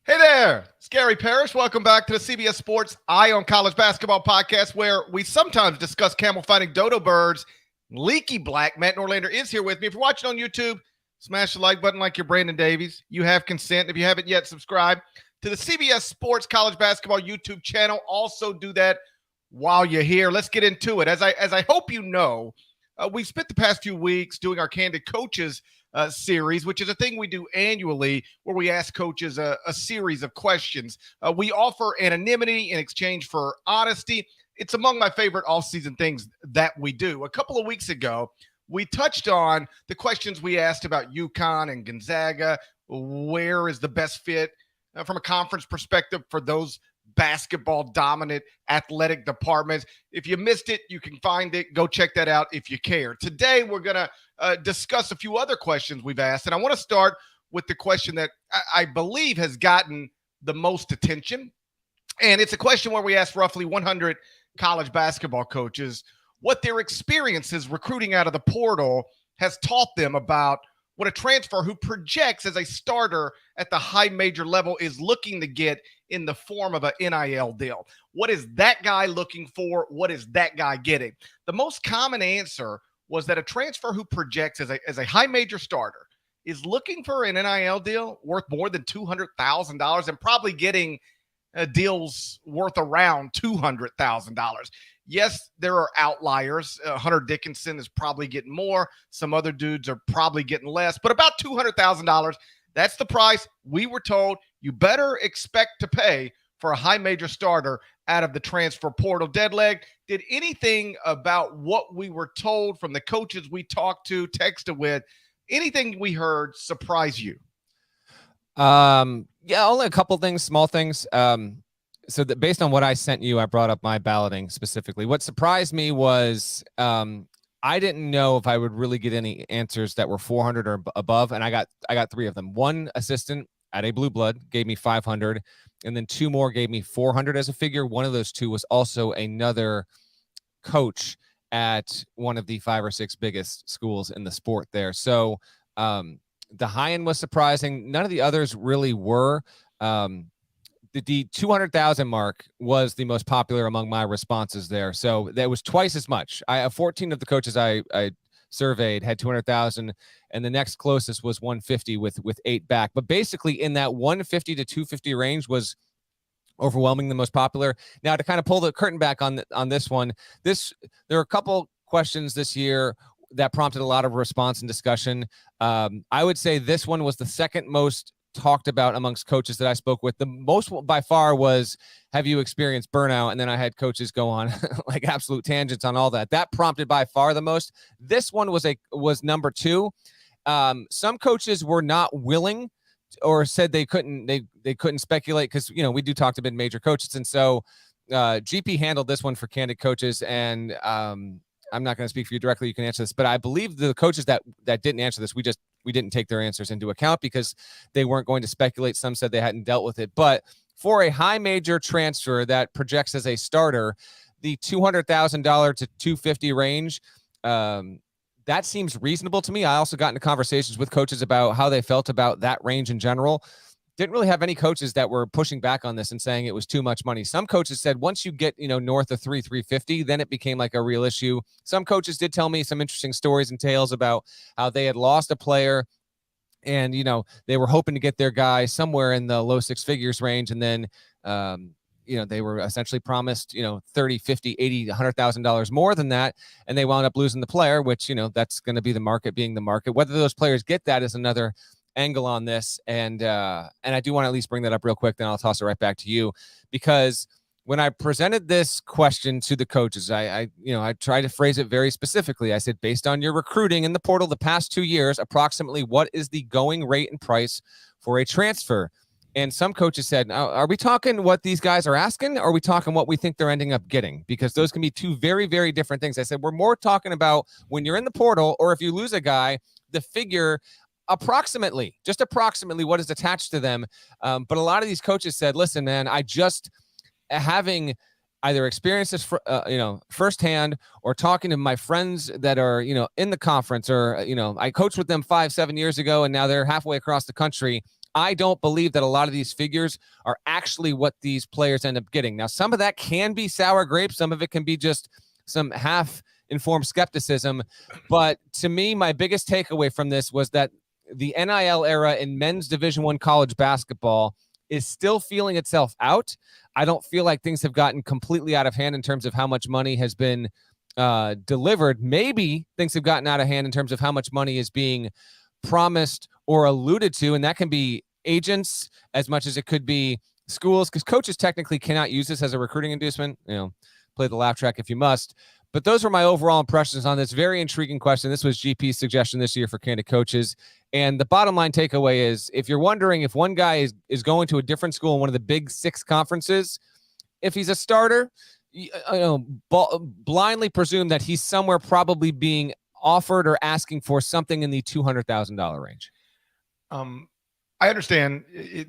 Hey there, it's Gary Parrish. Welcome back to the CBS Sports Eye on College Basketball podcast, where we sometimes discuss camel fighting dodo birds. Leaky Black, Matt Norlander is here with me. If you're watching on YouTube, smash the like button like you're Brandon Davies. You have consent. If you haven't yet, subscribe to the CBS Sports College Basketball YouTube channel. Also do that while you're here. Let's get into it. As I hope you know, we spent the past few weeks doing our Candid Coaches series, which is a thing we do annually where we ask coaches a series of questions. We offer anonymity in exchange for honesty. It's among my favorite off-season things that we do. A couple of weeks ago, we touched on the questions we asked about UConn and Gonzaga. Where is the best fit from a conference perspective for those basketball dominant athletic departments? If you missed it, you can find it. Go check that out if you care. Today, we're going to discuss a few other questions we've asked. And I want to start with the question that I believe has gotten the most attention. And it's a question where we asked roughly 100 college basketball coaches what their experiences recruiting out of the portal has taught them about what a transfer who projects as a starter at the high major level is looking to get in the form of an NIL deal. What is that guy looking for? What is that guy getting? The most common answer was that a transfer who projects as a high major starter is looking for an NIL deal worth more than $200,000 and probably getting deals worth around $200,000. Yes, there are outliers. Hunter Dickinson is probably getting more. Some other dudes are probably getting less, but about $200,000. That's the price we were told you better expect to pay for a high major starter out of the transfer portal. Deadleg, did anything about what we were told from the coaches we talked to, texted with, anything we heard surprise you? Yeah, only a couple things, small things. So that based on what I sent you, I brought up my balloting specifically. What surprised me was I didn't know if I would really get any answers that were 400 or above, and I got three of them. One assistant at a blue blood gave me 500, and then two more gave me 400 as a figure. One of those two was also another coach at one of the 5 or 6 biggest schools in the sport there. So the high end was surprising. None of the others really were. The 200,000 mark was the most popular among my responses there. So that was twice as much. 14 of the coaches I surveyed had 200,000, and the next closest was 150 with 8 back. But basically in that 150 to 250 range was overwhelming the most popular. Now to kind of pull the curtain back on this one, there are a couple questions this year that prompted a lot of response and discussion. I would say this one was the second most talked about amongst coaches that I spoke with. The most by far was, have you experienced burnout? And then I had coaches go on like absolute tangents on all that. That prompted by far the most. This one was number 2. Some coaches were not willing or said they couldn't speculate because, we do talk to mid-major coaches. And so GP handled this one for Candid Coaches. And I'm not going to speak for you directly. You can answer this, but I believe the coaches that didn't answer this, we didn't take their answers into account because they weren't going to speculate. Some said they hadn't dealt with it, but for a high major transfer that projects as a starter, the $200,000 to $250,000 range, that seems reasonable to me. I also got into conversations with coaches about how they felt about that range in general. Didn't really have any coaches that were pushing back on this and saying it was too much money. Some coaches said once you get, north of 350, then it became like a real issue. Some coaches did tell me some interesting stories and tales about how they had lost a player and, they were hoping to get their guy somewhere in the low 6 figures range. And then, they were essentially promised, $30, $50, $80, $100,000 more than that. And they wound up losing the player, which, that's going to be the market being the market. Whether those players get that is another angle on this. And I do want to at least bring that up real quick, then I'll toss it right back to you, because when I presented this question to the coaches, I tried to phrase it very specifically. I said, based on your recruiting in the portal the past 2 years, approximately what is the going rate and price for a transfer? And some coaches said, are we talking what these guys are asking? Or are we talking what we think they're ending up getting? Because those can be two very, very different things. I said, we're more talking about when you're in the portal, or if you lose a guy, the figure approximately what is attached to them. But a lot of these coaches said, listen, man, I just having either experienced this, firsthand, or talking to my friends that are, in the conference, or, I coached with them 5-7 years ago and now they're halfway across the country. I don't believe that a lot of these figures are actually what these players end up getting. Now, some of that can be sour grapes. Some of it can be just some half-informed skepticism. But to me, my biggest takeaway from this was that the NIL era in men's Division I college basketball is still feeling itself out. I don't feel like things have gotten completely out of hand in terms of how much money has been delivered. Maybe things have gotten out of hand in terms of how much money is being promised or alluded to, and that can be agents as much as it could be schools, because coaches technically cannot use this as a recruiting inducement. Play the laugh track if you must. But those were my overall impressions on this very intriguing question. This was GP's suggestion this year for Candid Coaches. And the bottom line takeaway is, if you're wondering if one guy is going to a different school in one of the big 6 conferences, if he's a starter, blindly presume that he's somewhere probably being offered or asking for something in the $200,000 range. I understand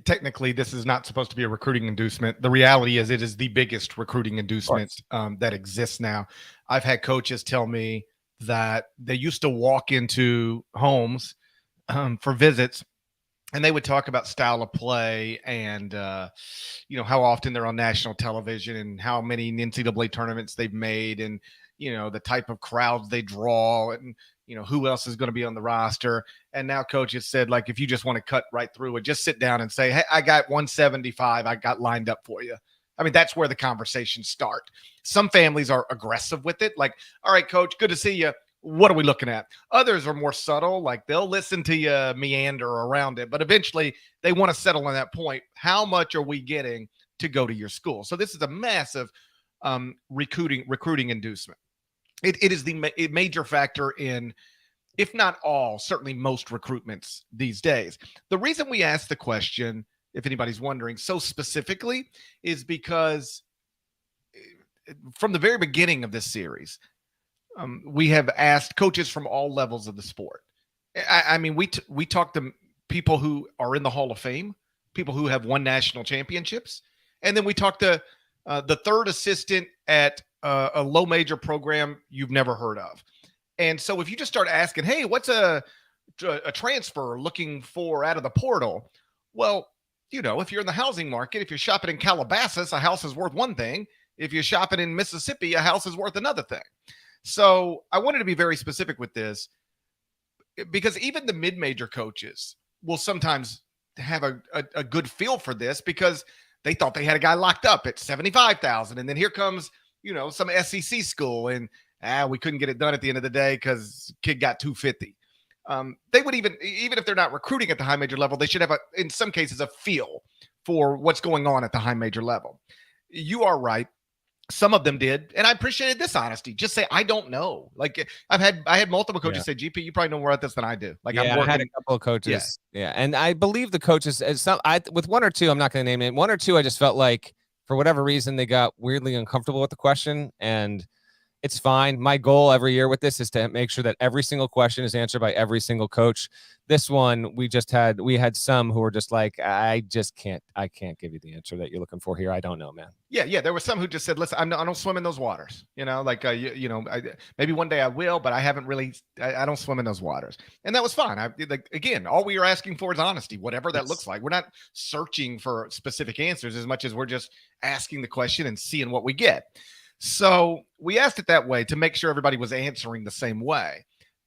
technically this is not supposed to be a recruiting inducement. The reality is it is the biggest recruiting inducement that exists now. I've had coaches tell me that they used to walk into homes for visits, and they would talk about style of play and, how often they're on national television and how many NCAA tournaments they've made and, the type of crowds they draw and, who else is going to be on the roster. And now coaches said, like, if you just want to cut right through it, just sit down and say, hey, I got 175. I got lined up for you. I mean, that's where the conversations start. Some families are aggressive with it. Like, all right, coach, good to see you. What are we looking at? Others are more subtle. Like, they'll listen to you meander around it, but eventually they want to settle on that point. How much are we getting to go to your school? So this is a massive recruiting inducement. It is the major factor in, if not all, certainly most recruitments these days. The reason we ask the question, if anybody's wondering, so specifically is because from the very beginning of this series, we have asked coaches from all levels of the sport. I mean, we talk to people who are in the Hall of Fame, people who have won national championships, and then we talk to the third assistant at a low major program you've never heard of. And so if you just start asking, hey, what's a transfer looking for out of the portal? Well, if you're in the housing market, if you're shopping in Calabasas, a house is worth one thing. If you're shopping in Mississippi, a house is worth another thing. So I wanted to be very specific with this, because even the mid-major coaches will sometimes have a good feel for this, because they thought they had a guy locked up at 75,000. And then here comes, some SEC school, and we couldn't get it done at the end of the day because kid got 250. They would even if they're not recruiting at the high major level, they should have in some cases a feel for what's going on at the high major level. You are right. Some of them did, and I appreciated this honesty. Just say, I don't know. Like, I had multiple coaches say, GP, you probably know more about this than I do. Like, I'm working. I had a couple of coaches. Yeah. And I believe the coaches, with one or two, I'm not going to name it. One or two, I just felt like, for whatever reason, they got weirdly uncomfortable with the question, and it's fine. My goal every year with this is to make sure that every single question is answered by every single coach. This one, we had some who were just like, I can't give you the answer that you're looking for here. I don't know, man. Yeah. There were some who just said, listen, I don't swim in those waters. Maybe one day I will, but I haven't really, I don't swim in those waters. And that was fine. Again, all we are asking for is honesty, whatever that looks like. We're not searching for specific answers as much as we're just asking the question and seeing what we get. So we asked it that way to make sure everybody was answering the same way.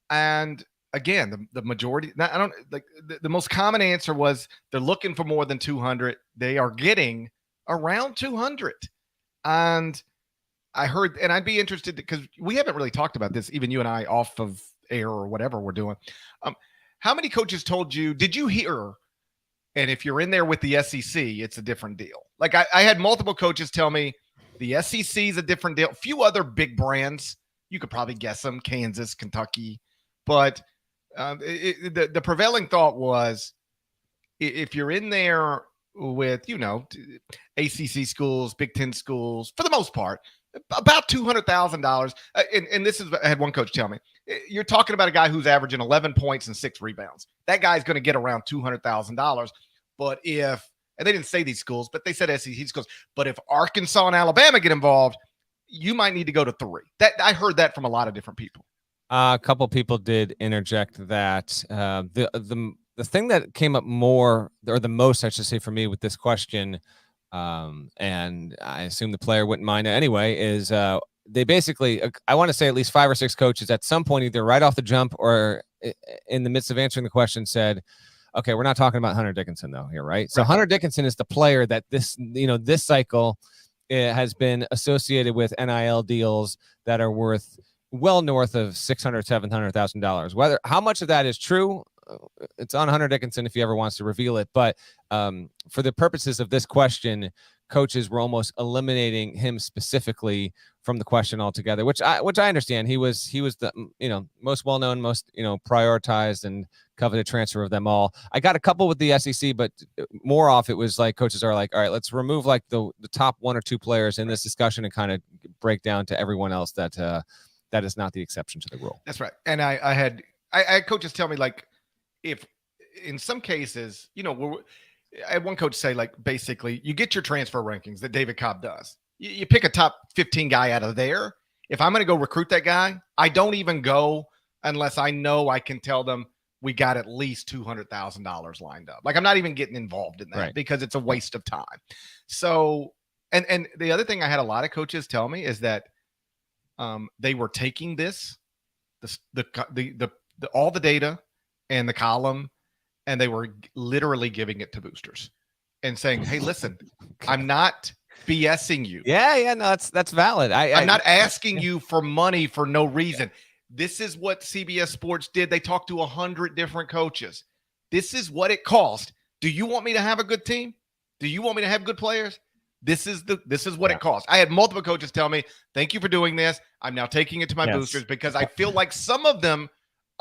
And again, the majority, the most common answer was they're looking for more than 200. They are getting around 200. And I heard, and I'd be interested, because we haven't really talked about this, even you and I, off of air or whatever we're doing. How many coaches told you, did you hear? And if you're in there with the SEC, it's a different deal. Like, I had multiple coaches tell me, the SEC is a different deal. A few other big brands, you could probably guess them, Kansas, Kentucky. But the prevailing thought was, if you're in there with, ACC schools, Big Ten schools, for the most part, about $200,000. And this is, I had one coach tell me, you're talking about a guy who's averaging 11 points and 6 rebounds. That guy's going to get around $200,000. But and they didn't say these schools, but they said SEC schools. But if Arkansas and Alabama get involved, you might need to go to 3. That I heard that from a lot of different people. A couple people did interject that the the thing that came up more, or the most, I should say, for me with this question, and I assume the player wouldn't mind it anyway, is they basically, I want to say at least 5 or 6 coaches at some point, either right off the jump or in the midst of answering the question, said, okay, we're not talking about Hunter Dickinson though here, right? So Hunter Dickinson is the player that this cycle has been associated with NIL deals that are worth well north of $600,000-$700,000. Whether how much of that is true, it's on Hunter Dickinson if he ever wants to reveal it. But for the purposes of this question, coaches were almost eliminating him specifically from the question altogether, which I understand. He was the most well known, most prioritized and coveted transfer of them all. I got a couple with the SEC, but more off it was like coaches are like, all right, let's remove like the top 1 or 2 players in this discussion and kind of break down to everyone else that is not the exception to the rule. That's right. And I had coaches tell me, like, if in some cases, I had one coach say, like, basically you get your transfer rankings that David Cobb does. You pick a top 15 guy out of there. If I'm going to go recruit that guy, I don't even go unless I know I can tell them we got at least $200,000 lined up. Like, I'm not even getting involved in that because it's a waste of time. So, and the other thing I had a lot of coaches tell me is that they were taking all the data and the column, and they were literally giving it to boosters and saying, hey, listen, I'm not BSing you. Yeah, no, that's valid. I'm not asking you for money for no reason. This is what CBS Sports did. They talked to 100 different coaches. This is what it cost. Do you want me to have a good team? Do you want me to have good players? This is what it costs. I had multiple coaches tell me, thank you for doing this. I'm now taking it to my boosters because I feel like some of them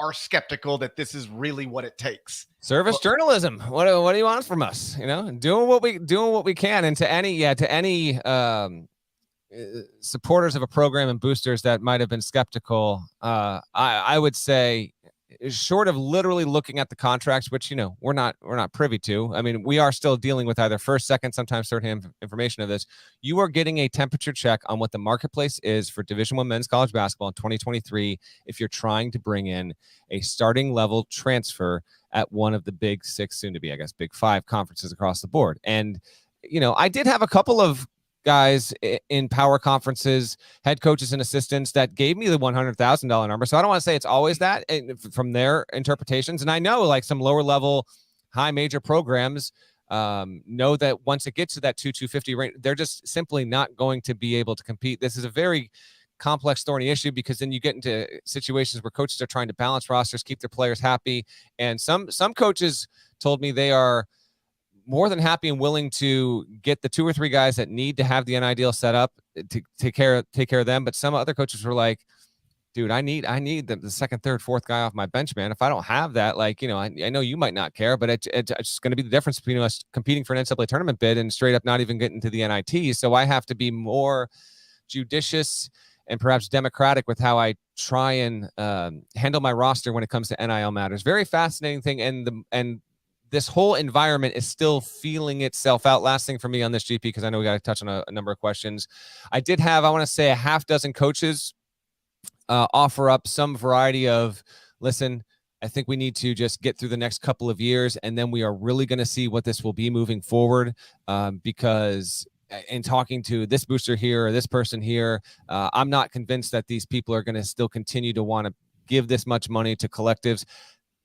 are skeptical that this is really what it takes. Service journalism. What do you want from us? Doing what we can. And to any supporters of a program and boosters that might have been skeptical, I would say, short of literally looking at the contracts, which we're not privy to. I mean, we are still dealing with either first, second, sometimes third-hand information of this. You are getting a temperature check on what the marketplace is for Division I men's college basketball in 2023 if you're trying to bring in a starting level transfer at one of the big 6, soon to be, I guess, big 5 conferences across the board. And I did have a couple of guys in power conferences, head coaches and assistants that gave me the $100,000 number. So I don't want to say it's always that from their interpretations. And I know like some lower level, high major programs know that once it gets to that 250 range, they're just simply not going to be able to compete. This is a very complex, thorny issue because then you get into situations where coaches are trying to balance rosters, keep their players happy. And some coaches told me they are more than happy and willing to get the 2 or 3 guys that need to have the NIL deal set up to take care of them. But some other coaches were like, dude, I need the second, third, fourth guy off my bench, man. If I don't have that, like, I know you might not care, but it's going to be the difference between us competing for an NCAA tournament bid and straight up not even getting to the NIT. So I have to be more judicious and perhaps democratic with how I try and handle my roster when it comes to NIL matters. Very fascinating thing. And this whole environment is still feeling itself out. Last thing for me on this, GP, because I know we got to touch on a number of questions. I did have, I want to say, a half dozen coaches offer up some variety of, listen, I think we need to just get through the next couple of years, and then we are really going to see what this will be moving forward. Because in talking to this booster here or this person here, I'm not convinced that these people are going to still continue to want to give this much money to collectives.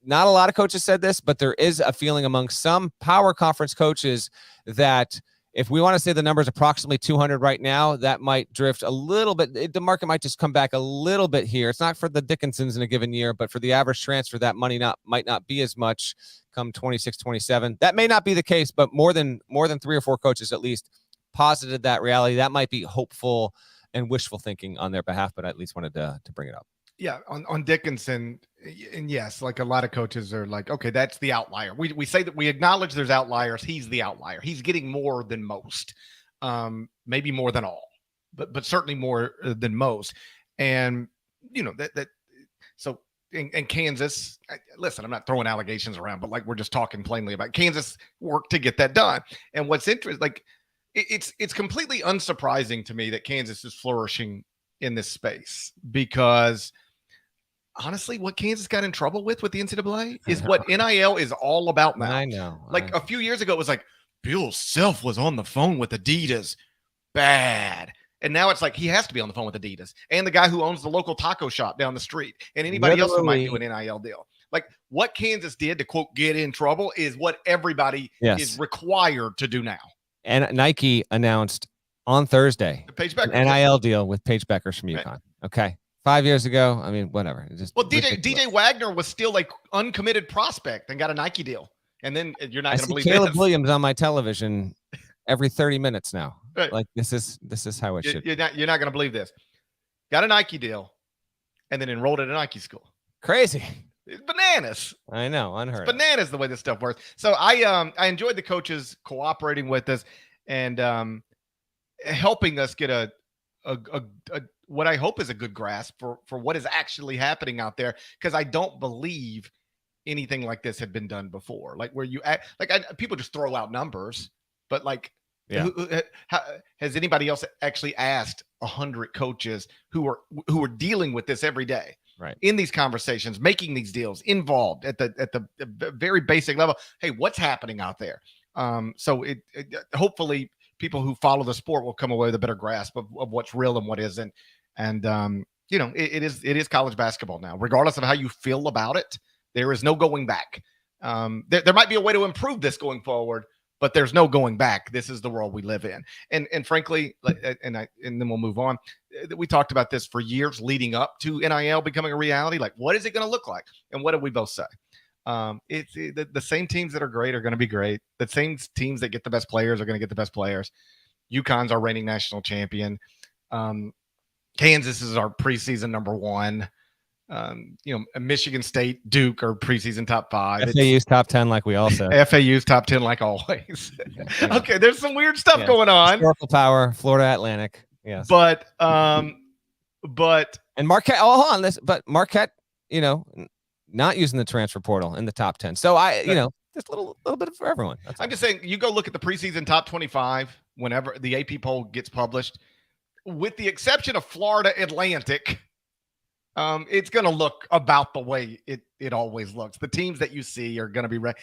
Not a lot of coaches said this, but there is a feeling among some power conference coaches that if we want to say the number is approximately 200 right now, that might drift a little bit. The market might just come back a little bit here. It's not for the Dickinsons in a given year, but for the average transfer, that money might not be as much come 26, 27. That may not be the case, but more than 3 or 4 coaches at least posited that reality. That might be hopeful and wishful thinking on their behalf, but I at least wanted to bring it up. Yeah, on Dickinson, and yes, like a lot of coaches are like, okay, that's the outlier. We say that we acknowledge there's outliers. He's the outlier. He's getting more than most, maybe more than all, but certainly more than most. And that so in Kansas, listen, I'm not throwing allegations around, but like we're just talking plainly about Kansas worked to get that done. And what's interesting, like it's completely unsurprising to me that Kansas is flourishing in this space because honestly, what Kansas got in trouble with the NCAA is what NIL is all about now. I know. Like a few years ago, it was like Bill Self was on the phone with Adidas. Bad. And now it's like he has to be on the phone with Adidas and the guy who owns the local taco shop down the street and anybody else who might do an NIL deal. Like what Kansas did to, quote, get in trouble is what everybody is required to do now. And Nike announced on Thursday an NIL deal with Paige Beckers from UConn. Right. Okay. 5 years ago, I mean, whatever. Just DJ Wagner was still like uncommitted prospect and got a Nike deal. And then you're not going to believe Caleb Williams on my television every 30 minutes now. Right. Like this is how it should. You're not going to believe this. Got a Nike deal and then enrolled at a Nike school. Crazy. It's bananas. I know, unheard. It's bananas the way this stuff works. So I enjoyed the coaches cooperating with us and helping us get a what I hope is a good grasp for what is actually happening out there, because I don't believe anything like this had been done before. Like where you act, people just throw out numbers, but like, has anybody else actually asked 100 coaches who are dealing with this every day? Right. In these conversations, making these deals, involved at the very basic level. Hey, what's happening out there? So it hopefully people who follow the sport will come away with a better grasp of what's real and what isn't. And it is college basketball now, regardless of how you feel about it. There is no going back. There might be a way to improve this going forward, but there's no going back. This is the world we live in. And frankly, and then we'll move on. We talked about this for years leading up to NIL becoming a reality. Like, what is it going to look like? And what did we both say? It's the same teams that are great are going to be great. The same teams that get the best players are going to get the best players. UConn's our reigning national champion. Kansas is our preseason number one. Michigan State, Duke are preseason top 5. FAU's top 10, like we all said. FAU's top 10, like always. Okay, there's some weird stuff going on. Historical power, Florida Atlantic. Yes. But and Marquette. Oh, hold on. But Marquette, not using the transfer portal in the top 10. So just a little bit for everyone. I'm just saying, you go look at the preseason top 25 whenever the AP poll gets published, with the exception of Florida Atlantic. It's going to look about the way it always looks. The teams that you see are going to be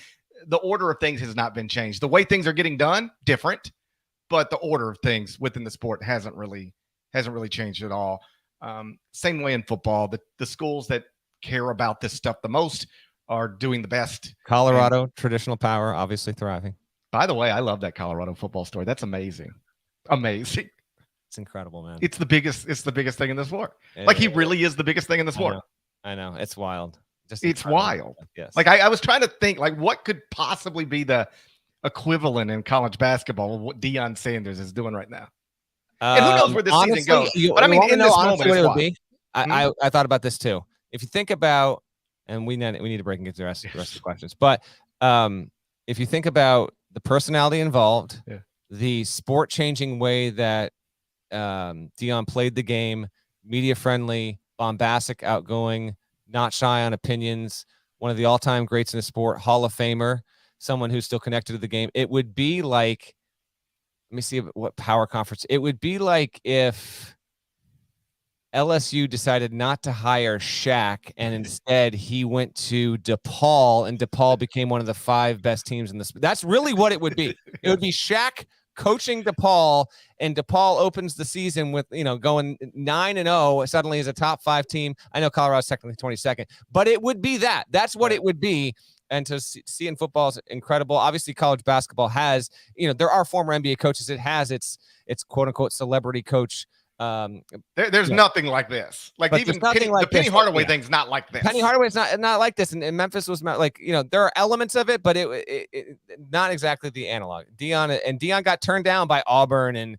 the order of things has not been changed. The way things are getting done, different, but the order of things within the sport hasn't really changed at all. Same way in football. The schools that care about this stuff the most are doing the best. Colorado, traditional power, obviously thriving. By the way, I love that Colorado football story. That's amazing. Amazing. It's incredible, man. It's the biggest thing in the sport. He really is the biggest thing in the sport. I know. It's wild. It's wild. Yes. Like I was trying to think, like, what could possibly be the equivalent in college basketball of what Deion Sanders is doing right now? And who knows where this season goes? But I mean, in this moment, what it would be. I thought about this too. If you think about, and we need to break and get to the rest of the questions, but if you think about the personality involved, the sport-changing way that Deion played the game, media friendly, bombastic, outgoing, not shy on opinions, one of the all-time greats in the sport, Hall of Famer, someone who's still connected to the game. It would be like, let me see what power conference. It would be like if LSU decided not to hire Shaq and instead he went to DePaul and DePaul became one of the 5 best teams in this. That's really what it would be. It would be Shaq coaching DePaul, and DePaul opens the season with, going 9-0 suddenly as a top 5 team. I know Colorado's technically 22nd, but it would be that. That's what it would be. And to see in football is incredible. Obviously, college basketball has, there are former NBA coaches. It has its quote unquote celebrity coach. There's nothing like this. Like, but even the Penny Hardaway thing's not like this. Penny Hardaway's not like this, and Memphis was like, there are elements of it, but it not exactly the analog. Deion got turned down by Auburn and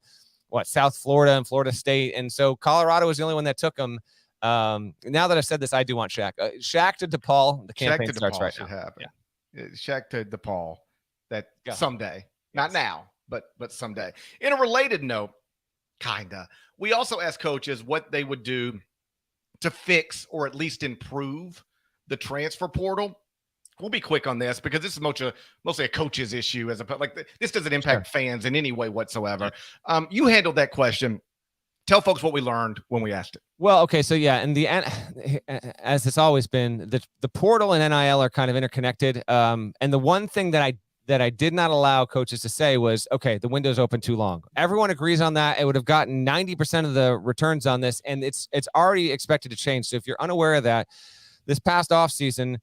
South Florida and Florida State, and so Colorado was the only one that took him. Now that I've said this, I do want Shaq. Shaq to DePaul. The campaign starts right now. Happen. Yeah. Shaq to DePaul. That someday, not now, but someday. In a related note, kinda. We also asked coaches what they would do to fix or at least improve the transfer portal. We'll be quick on this because this is mostly a coach's issue, this doesn't impact fans in any way whatsoever. You handled that question. tell folks what we learned when we asked it. Well, okay, so yeah, and as it's always been, the portal and NIL are kind of interconnected. And the one thing that I did not allow coaches to say was, okay, the window's open too long. Everyone agrees on that. It would have gotten 90% of the returns on this, and it's already expected to change. So if you're unaware of that, this past offseason,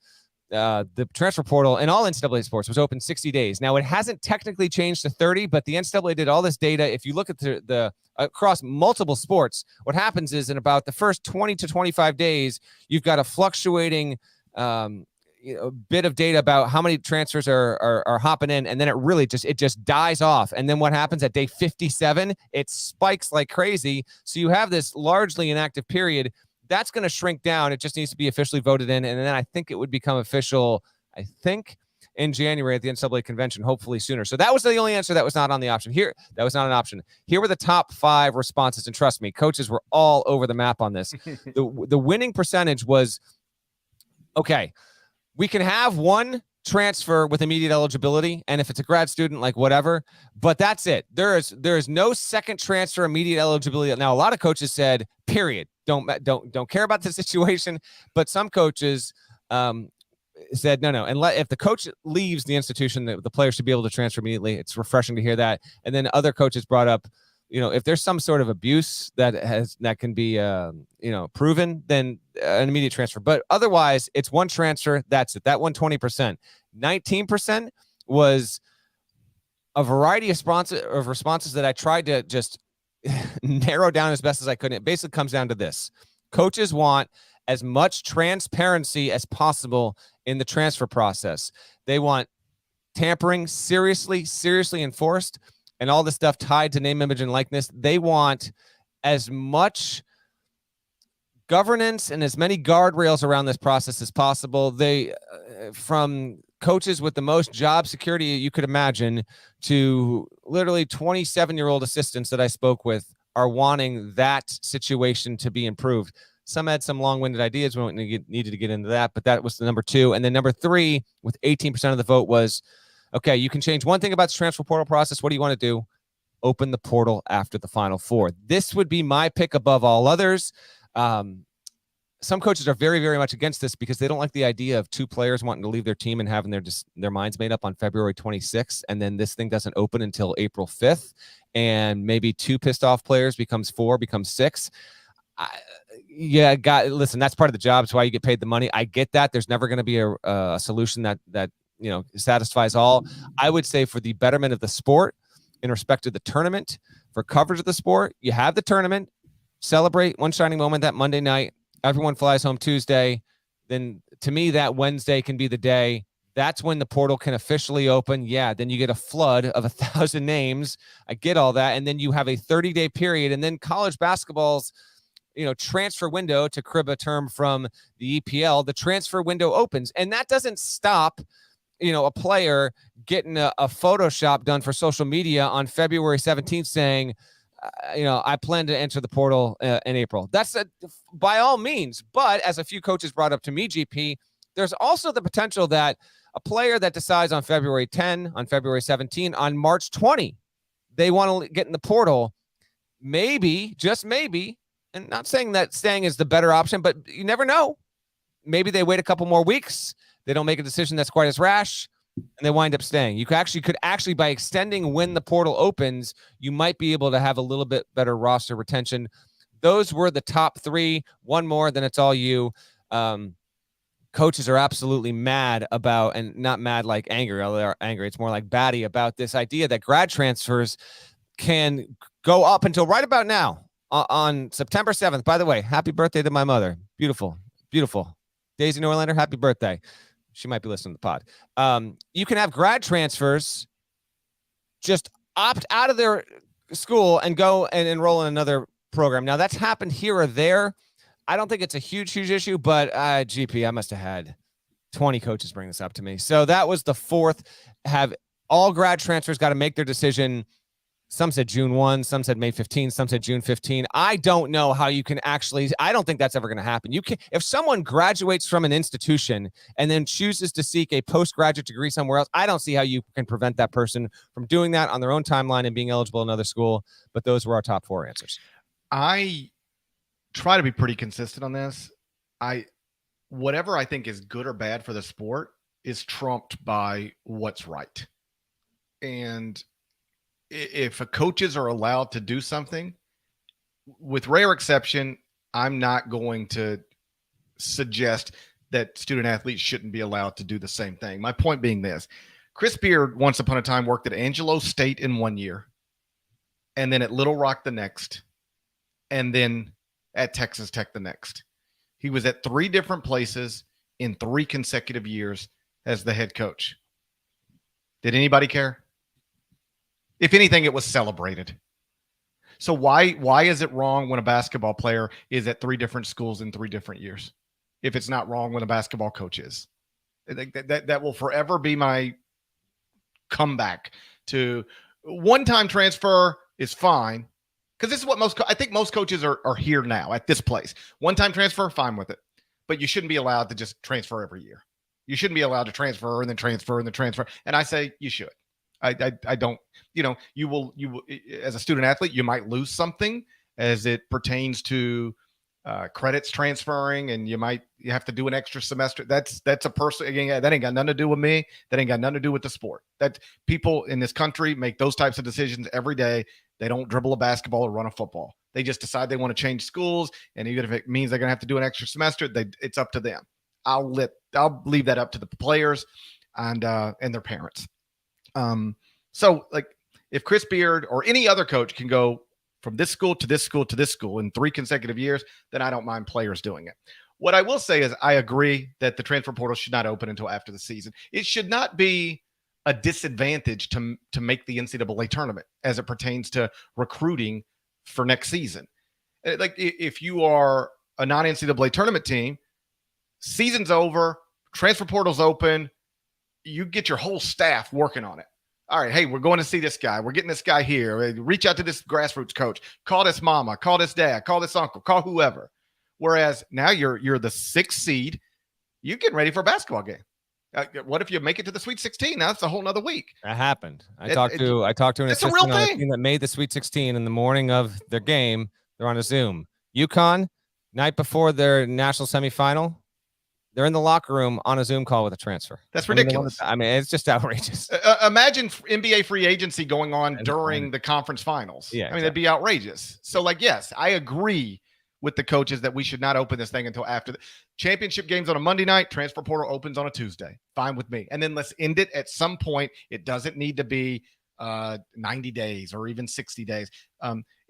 the transfer portal in all NCAA sports was open 60 days. Now, it hasn't technically changed to 30, but the NCAA did all this data. If you look at the across multiple sports, what happens is in about the first 20 to 25 days, you've got a fluctuating bit of data about how many transfers are hopping in, and then it just dies off. And then what happens at day 57? It spikes like crazy. So you have this largely inactive period. That's going to shrink down. It just needs to be officially voted in. And then I think it would become official, in January at the NCAA convention, hopefully sooner. So that was the only answer that was not on the option here. That was not an option. Here were the top 5 responses. And trust me, coaches were all over the map on this. The winning percentage was, okay, we can have one transfer with immediate eligibility, and if it's a grad student, like whatever, but that's it. There is no second transfer immediate eligibility. Now, a lot of coaches said, period. Don't care about the situation, but some coaches said no. And if the coach leaves the institution, the player should be able to transfer immediately. It's refreshing to hear that. And then other coaches brought up, if there's some sort of abuse that can be proven, then an immediate transfer. But otherwise, it's one transfer. That's it. That 120%. 19% was a variety of responses that I tried to just narrow down as best as I could. It basically comes down to this: coaches want as much transparency as possible in the transfer process. They want tampering seriously enforced, and all this stuff tied to name, image, and likeness. They want as much governance and as many guardrails around this process as possible. They, from coaches with the most job security you could imagine to literally 27-year-old assistants that I spoke with, are wanting that situation to be improved. Some had some long-winded ideas. We needed to get into that, but that was the number 2. And then number 3, with 18% of the vote, was, okay, you can change one thing about the transfer portal process. What do you want to do? Open the portal after the Final Four. This would be my pick above all others. Some coaches are very, very much against this because they don't like the idea of 2 players wanting to leave their team and having their minds made up on February 26th, and then this thing doesn't open until April 5th, and maybe 2 pissed off players becomes 4, becomes 6. Listen, that's part of the job. It's why you get paid the money. I get that. There's never going to be a solution that satisfies all. I would say for the betterment of the sport, in respect to the tournament, for coverage of the sport, you have the tournament, celebrate one shining moment that Monday night. Everyone flies home Tuesday. Then to me, that Wednesday can be the day. That's when the portal can officially open. Yeah, then you get a flood of 1,000 names. I get all that. And then you have a 30-day period. And then college basketball's transfer window, to crib a term from the EPL, the transfer window opens. And that doesn't stop a player getting a Photoshop done for social media on February 17th saying, I plan to enter the portal in April. That's by all means. But as a few coaches brought up to me, GP, there's also the potential that a player that decides on February 10, on February 17, on March 20, they want to get in the portal, maybe, just maybe, and not saying that staying is the better option, but you never know. Maybe they wait a couple more weeks. They don't make a decision that's quite as rash, and they wind up staying. You could actually, by extending when the portal opens, you might be able to have a little bit better roster retention. Those were the top 3. One more, then it's all you. Coaches are absolutely mad about, and not mad like angry, although they're angry. It's more like batty about this idea that grad transfers can go up until right about now on September 7th. By the way, happy birthday to my mother. Beautiful, beautiful. Daisy Norlander, happy birthday. She might be listening to the pod. You can have grad transfers just opt out of their school and go and enroll in another program. Now, that's happened here or there. I don't think it's a huge issue, but GP, I must have had 20 coaches bring this up to me. So that was the 4th. Have all grad transfers got to make their decision. Some said June 1, some said May 15, some said June 15. I don't know how you can actually, I don't think that's ever going to happen. You can, if someone graduates from an institution and then chooses to seek a postgraduate degree somewhere else, I don't see how you can prevent that person from doing that on their own timeline and being eligible in another school. But those were our top 4 answers. I try to be pretty consistent on this. Whatever I think is good or bad for the sport is trumped by what's right. And if coaches are allowed to do something, with rare exception, I'm not going to suggest that student athletes shouldn't be allowed to do the same thing. My point being this: Chris Beard once upon a time worked at Angelo State in 1 year, and then at Little Rock the next, and then at Texas Tech the next. He was at 3 different places in 3 consecutive years as the head coach. Did anybody care? If anything, it was celebrated. So why is it wrong when a basketball player is at 3 different schools in 3 different years? If it's not wrong when a basketball coach is. That will forever be my comeback to one-time transfer is fine. Because this is what I think most coaches are here now at this place. One-time transfer, fine with it. But you shouldn't be allowed to just transfer every year. You shouldn't be allowed to transfer and then transfer and then transfer. And I say you should. I don't, you will, as a student athlete, you might lose something as it pertains to credits transferring, and you have to do an extra semester. That's a person, again, that ain't got nothing to do with me. That ain't got nothing to do with the sport. That people in this country make those types of decisions every day. They don't dribble a basketball or run a football. They just decide they want to change schools, and even if it means they're going to have to do an extra semester, it's up to them. I'll leave that up to the players and their parents. So like if Chris Beard or any other coach can go from this school to this school to this school in 3 consecutive years, then I don't mind players doing it. What I will say is I agree that the transfer portal should not open until after the season. It should not be a disadvantage to make the NCAA tournament as it pertains to recruiting for next season. Like if you are a non-NCAA tournament team, season's over, transfer portal's open, you get your whole staff working on it. All right, hey, we're going to see this guy. We're getting this guy here. Reach out to this grassroots coach. Call this mama. Call this dad. Call this uncle. Call whoever. Whereas now you're the 6th seed. You're getting ready for a basketball game. What if you make it to the Sweet 16? Now that's a whole nother week. That happened. I talked to an assistant on the team that made the Sweet 16 in the morning of their game. They're on a Zoom. UConn, night before their national semifinal, they're in the locker room on a Zoom call with a transfer. That's ridiculous. I mean, it's just outrageous. Imagine NBA free agency going on during the conference finals. Yeah, I mean, that'd be outrageous. So, like, yes, I agree with the coaches that we should not open this thing until after the championship games on a Monday night. Transfer portal opens on a Tuesday. Fine with me. And then let's end it at some point. It doesn't need to be 90 days or even 60 days.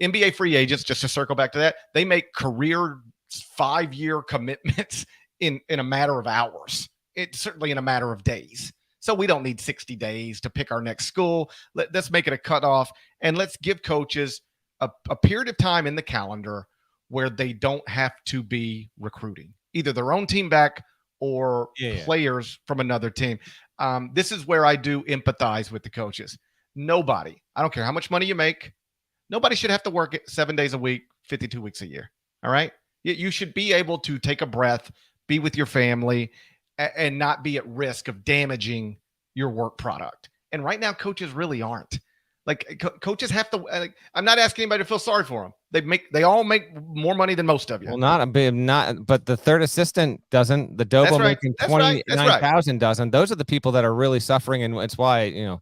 NBA free agents, just to circle back to that, they make career 5-year commitments in a matter of hours. It's certainly in a matter of days. So we don't need 60 days to pick our next school. Let's make it a cutoff, and let's give coaches a period of time in the calendar where they don't have to be recruiting either their own team back or players from another team. This is where I do empathize with the coaches. Nobody, I don't care how much money you make, nobody should have to work 7 days a week, 52 weeks a year. All right. You should be able to take a breath, be with your family, and not be at risk of damaging your work product. And right now, coaches really aren't. Like coaches have to. I'm not asking anybody to feel sorry for them. They all make more money than most of you. Well, but the third assistant doesn't. The Dobo making 29,000 doesn't. Those are the people that are really suffering, and it's why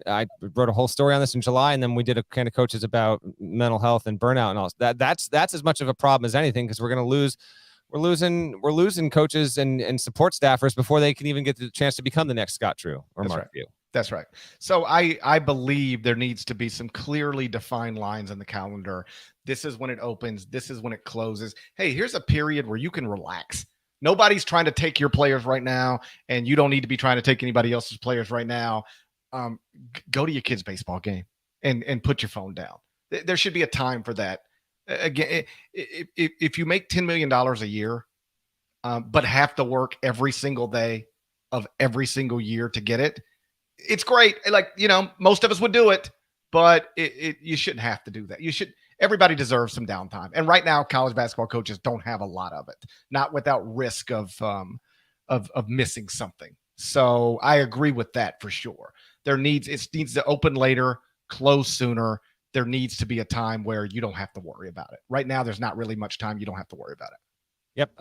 I wrote a whole story on this in July, and then we did a Candid Coaches about mental health and burnout and all that. That's as much of a problem as anything, because we're losing coaches and support staffers before they can even get the chance to become the next Scott Drew or Mark Few. That's right. So I believe there needs to be some clearly defined lines in the calendar. This is when it opens. This is when it closes. Hey, here's a period where you can relax. Nobody's trying to take your players right now, and you don't need to be trying to take anybody else's players right now. Go to your kid's baseball game and put your phone down. There should be a time for that. Again, if you make $10 million a year, but have to work every single day of every single year to get it, it's great. Like, most of us would do it, but you shouldn't have to do that. Everybody deserves some downtime. And right now, college basketball coaches don't have a lot of it, not without risk of missing something. So I agree with that for sure. It needs to open later, close sooner, there needs to be a time where you don't have to worry about it. Right now, there's not really much time. You don't have to worry about it. Yep.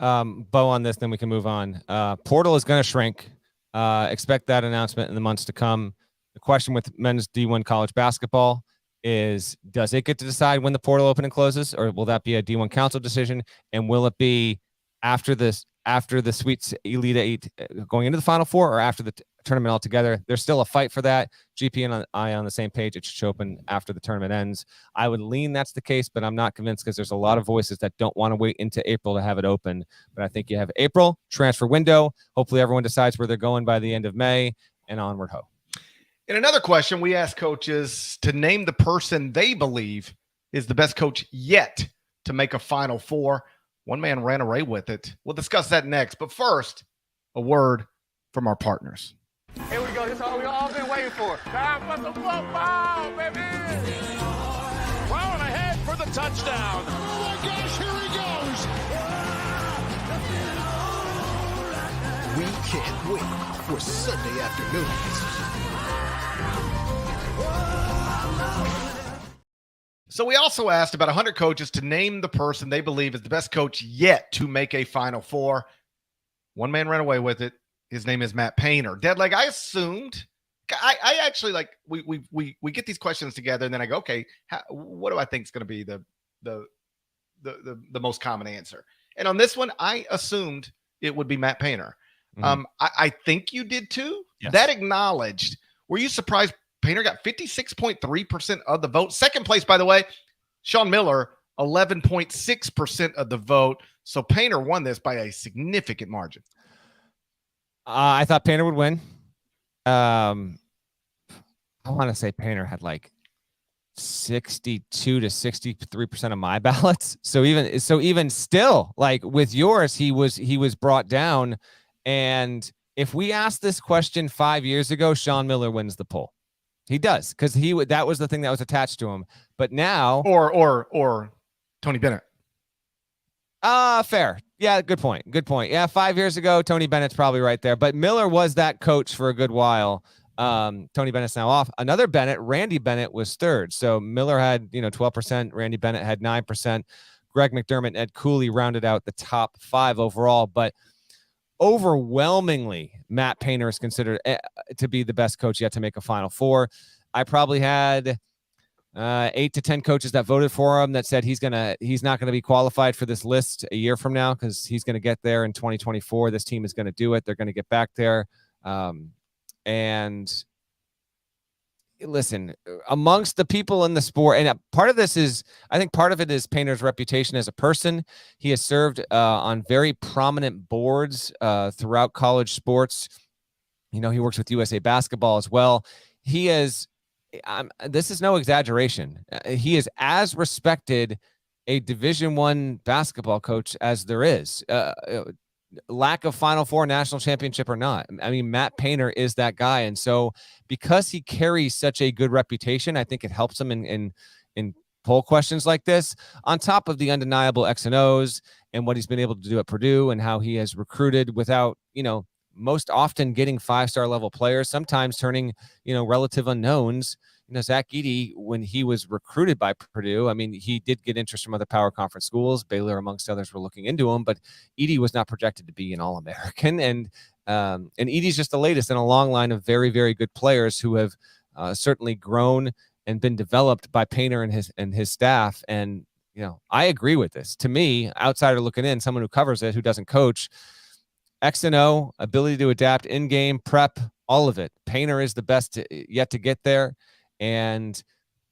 Bow on this, then we can move on. Portal is going to shrink. Expect that announcement in the months to come. The question with men's D1 college basketball is, does it get to decide when the portal open and closes, or will that be a D1 council decision? And will it be after the Sweet Elite Eight going into the Final Four, or after the tournament altogether? There's still a fight for that. GP and I on the same page. It should open after the tournament ends. I would lean that's the case, but I'm not convinced, because there's a lot of voices that don't want to wait into April to have it open. But I think you have April transfer window. Hopefully everyone decides where they're going by the end of May, and onward ho. In another question, we asked coaches to name the person they believe is the best coach yet to make a Final Four. One man ran away with it. We'll discuss that next. But first, a word from our partners. Here we go. This is all we've all been waiting for. Time for some football, baby. Plowing ahead for the touchdown. Oh, my gosh, here he goes. We can't wait for Sunday afternoons. So we also asked about 100 coaches to name the person they believe is the best coach yet to make a Final Four. One man ran away with it. His name is Matt Painter. Deadleg, I assumed, I actually, like, we get these questions together, and then I go, okay, what do I think is going to be the most common answer? And on this one, I assumed it would be Matt Painter. Mm-hmm. I think you did too. Yes. That acknowledged. Were you surprised Painter got 56.3% of the vote? Second place, by the way, Sean Miller, 11.6% of the vote. So Painter won this by a significant margin. I thought Painter would win. I want to say Painter had like 62 to 63% of my ballots. So even still, like with yours, he was brought down. And if we asked this question 5 years ago, Sean Miller wins the poll. He does, because that was the thing that was attached to him. But now, or Tony Bennett. Fair. Yeah, good point. Good point. Yeah, 5 years ago, Tony Bennett's probably right there. But Miller was that coach for a good while. Tony Bennett's now off. Another Bennett, Randy Bennett, was third. So Miller had 12%. Randy Bennett had 9%. Greg McDermott and Ed Cooley rounded out the top 5 overall. But overwhelmingly, Matt Painter is considered to be the best coach yet to make a Final Four. I probably had 8 to 10 coaches that voted for him that said he's not going to be qualified for this list a year from now, because he's going to get there in 2024. This team is going to do it. They're going to get back there. And listen, amongst the people in the sport, and part of this is, I think part of it is Painter's reputation as a person. He has served on very prominent boards throughout college sports. He works with USA Basketball as well. He is, this is no exaggeration, he is as respected a Division I basketball coach as there is. Lack of Final Four, national championship or not. I mean, Matt Painter is that guy. And so because he carries such a good reputation, I think it helps him in poll questions like this, on top of the undeniable X and O's and what he's been able to do at Purdue and how he has recruited without, most often getting 5-star level players, sometimes turning, relative unknowns. Zach Edey, when he was recruited by Purdue, I mean, he did get interest from other power conference schools. Baylor, amongst others, were looking into him, but Edey was not projected to be an All-American. And Edey's just the latest in a long line of very, very good players who have certainly grown and been developed by Painter and his staff. And, I agree with this. To me, outsider looking in, someone who covers it, who doesn't coach, X and O, ability to adapt in-game, prep, all of it. Painter is the best yet to get there. And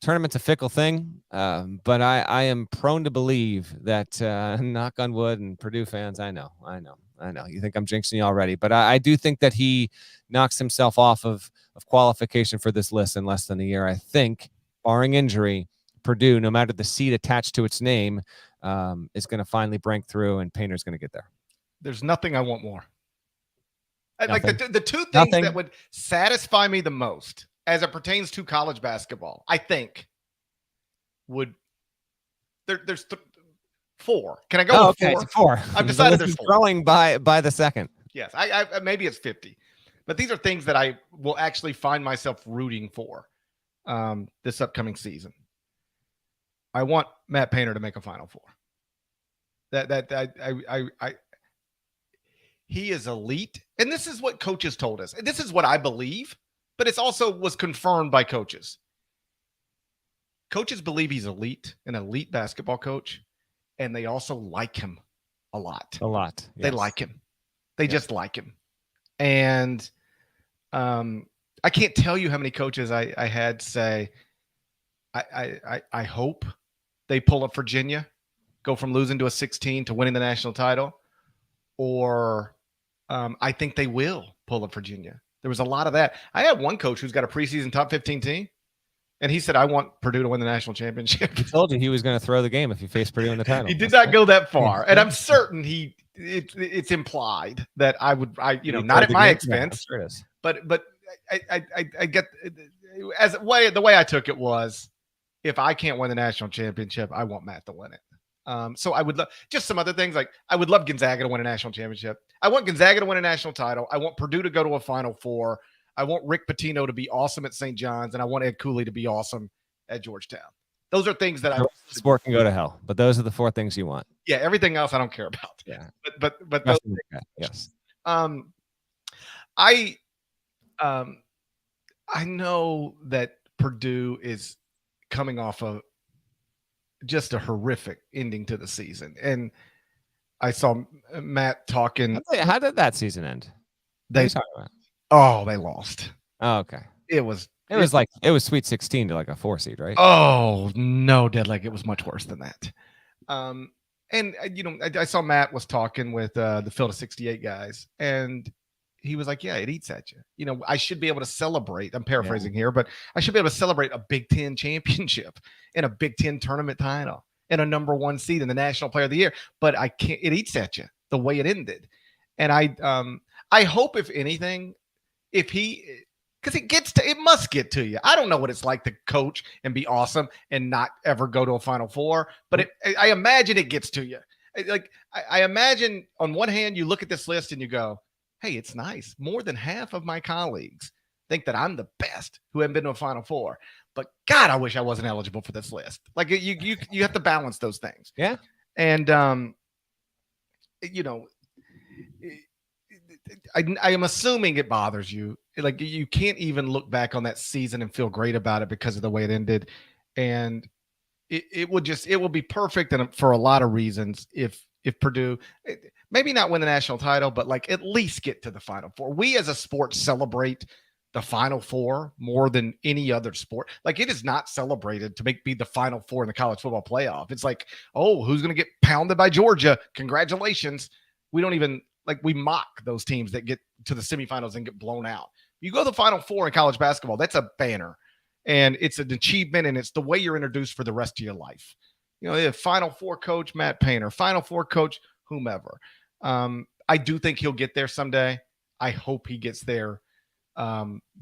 tournament's a fickle thing, but I am prone to believe that, knock on wood, and Purdue fans, I know. You think I'm jinxing you already, but I do think that he knocks himself off of qualification for this list in less than a year. I think, barring injury, Purdue, no matter the seed attached to its name, is going to finally break through, and Painter's going to get there. There's nothing I want more. Like the two things that would satisfy me the most as it pertains to college basketball, I think there's 4. Can I go with 4? Okay, 4. I've decided there's 4. Growing by the second. Yes, I maybe it's 50, but these are things that I will actually find myself rooting for this upcoming season. I want Matt Painter to make a Final Four. He is elite. And this is what coaches told us. And this is what I believe, but it's also was confirmed by coaches. Coaches believe he's elite, an elite basketball coach, and they also like him a lot. A lot. Yes. They like him. They just like him. And I can't tell you how many coaches I had say, I hope they pull up Virginia, go from losing to a 16 to winning the national title, or I think they will pull up Virginia. There was a lot of that. I had one coach who's got a preseason top 15 team, and he said, I want Purdue to win the national championship. He told you he was going to throw the game if you faced Purdue in the title. He did not go that far, and I'm certain it's implied that I would, not at my expense, yeah, sure it is. but I get the way I took it was, if I can't win the national championship, I want Matt to win it. So I would love just some other things, like I would love Gonzaga to win a national championship. I want Gonzaga to win a national title. I want Purdue to go to a Final Four. I want Rick Pitino to be awesome at St. John's, and I want Ed Cooley to be awesome at Georgetown. Those are things that sport can go to hell, but those are the 4 things you want. Yeah, everything else I don't care about. Yeah, but those, yes. I know that Purdue is coming off of just a horrific ending to the season, and I saw Matt talking. How did that season end? They lost. Oh, okay. It was Sweet 16 to like a 4 seed, right? Oh no, Deadleg. It was much worse than that. And I saw Matt was talking with the Field of 68 guys, and he was like, yeah, it eats at you. I should be able to celebrate. I'm paraphrasing here, but I should be able to celebrate a Big Ten championship and a Big Ten tournament title and a number 1 seed in the National Player of the Year. But I can't. It eats at you the way it ended. And I hope, if anything, because it must get to you. I don't know what it's like to coach and be awesome and not ever go to a Final Four, but I imagine it gets to you. I imagine on one hand, you look at this list and you go, hey, it's nice. More than half of my colleagues think that I'm the best who haven't been to a Final Four. But God, I wish I wasn't eligible for this list. Like you have to balance those things. Yeah. And I am assuming it bothers you. Like you can't even look back on that season and feel great about it because of the way it ended. And it will be perfect and for a lot of reasons if Purdue maybe not win the national title, but like at least get to the Final Four. We as a sport celebrate the Final Four more than any other sport. Like it is not celebrated to be the Final Four in the college football playoff. It's like, oh, who's going to get pounded by Georgia? Congratulations. We don't even we mock those teams that get to the semifinals and get blown out. You go to the Final Four in college basketball, that's a banner. And it's an achievement, and it's the way you're introduced for the rest of your life. The Final Four coach, Matt Painter, Final Four coach, whomever. I do think he'll get there someday. I hope he gets there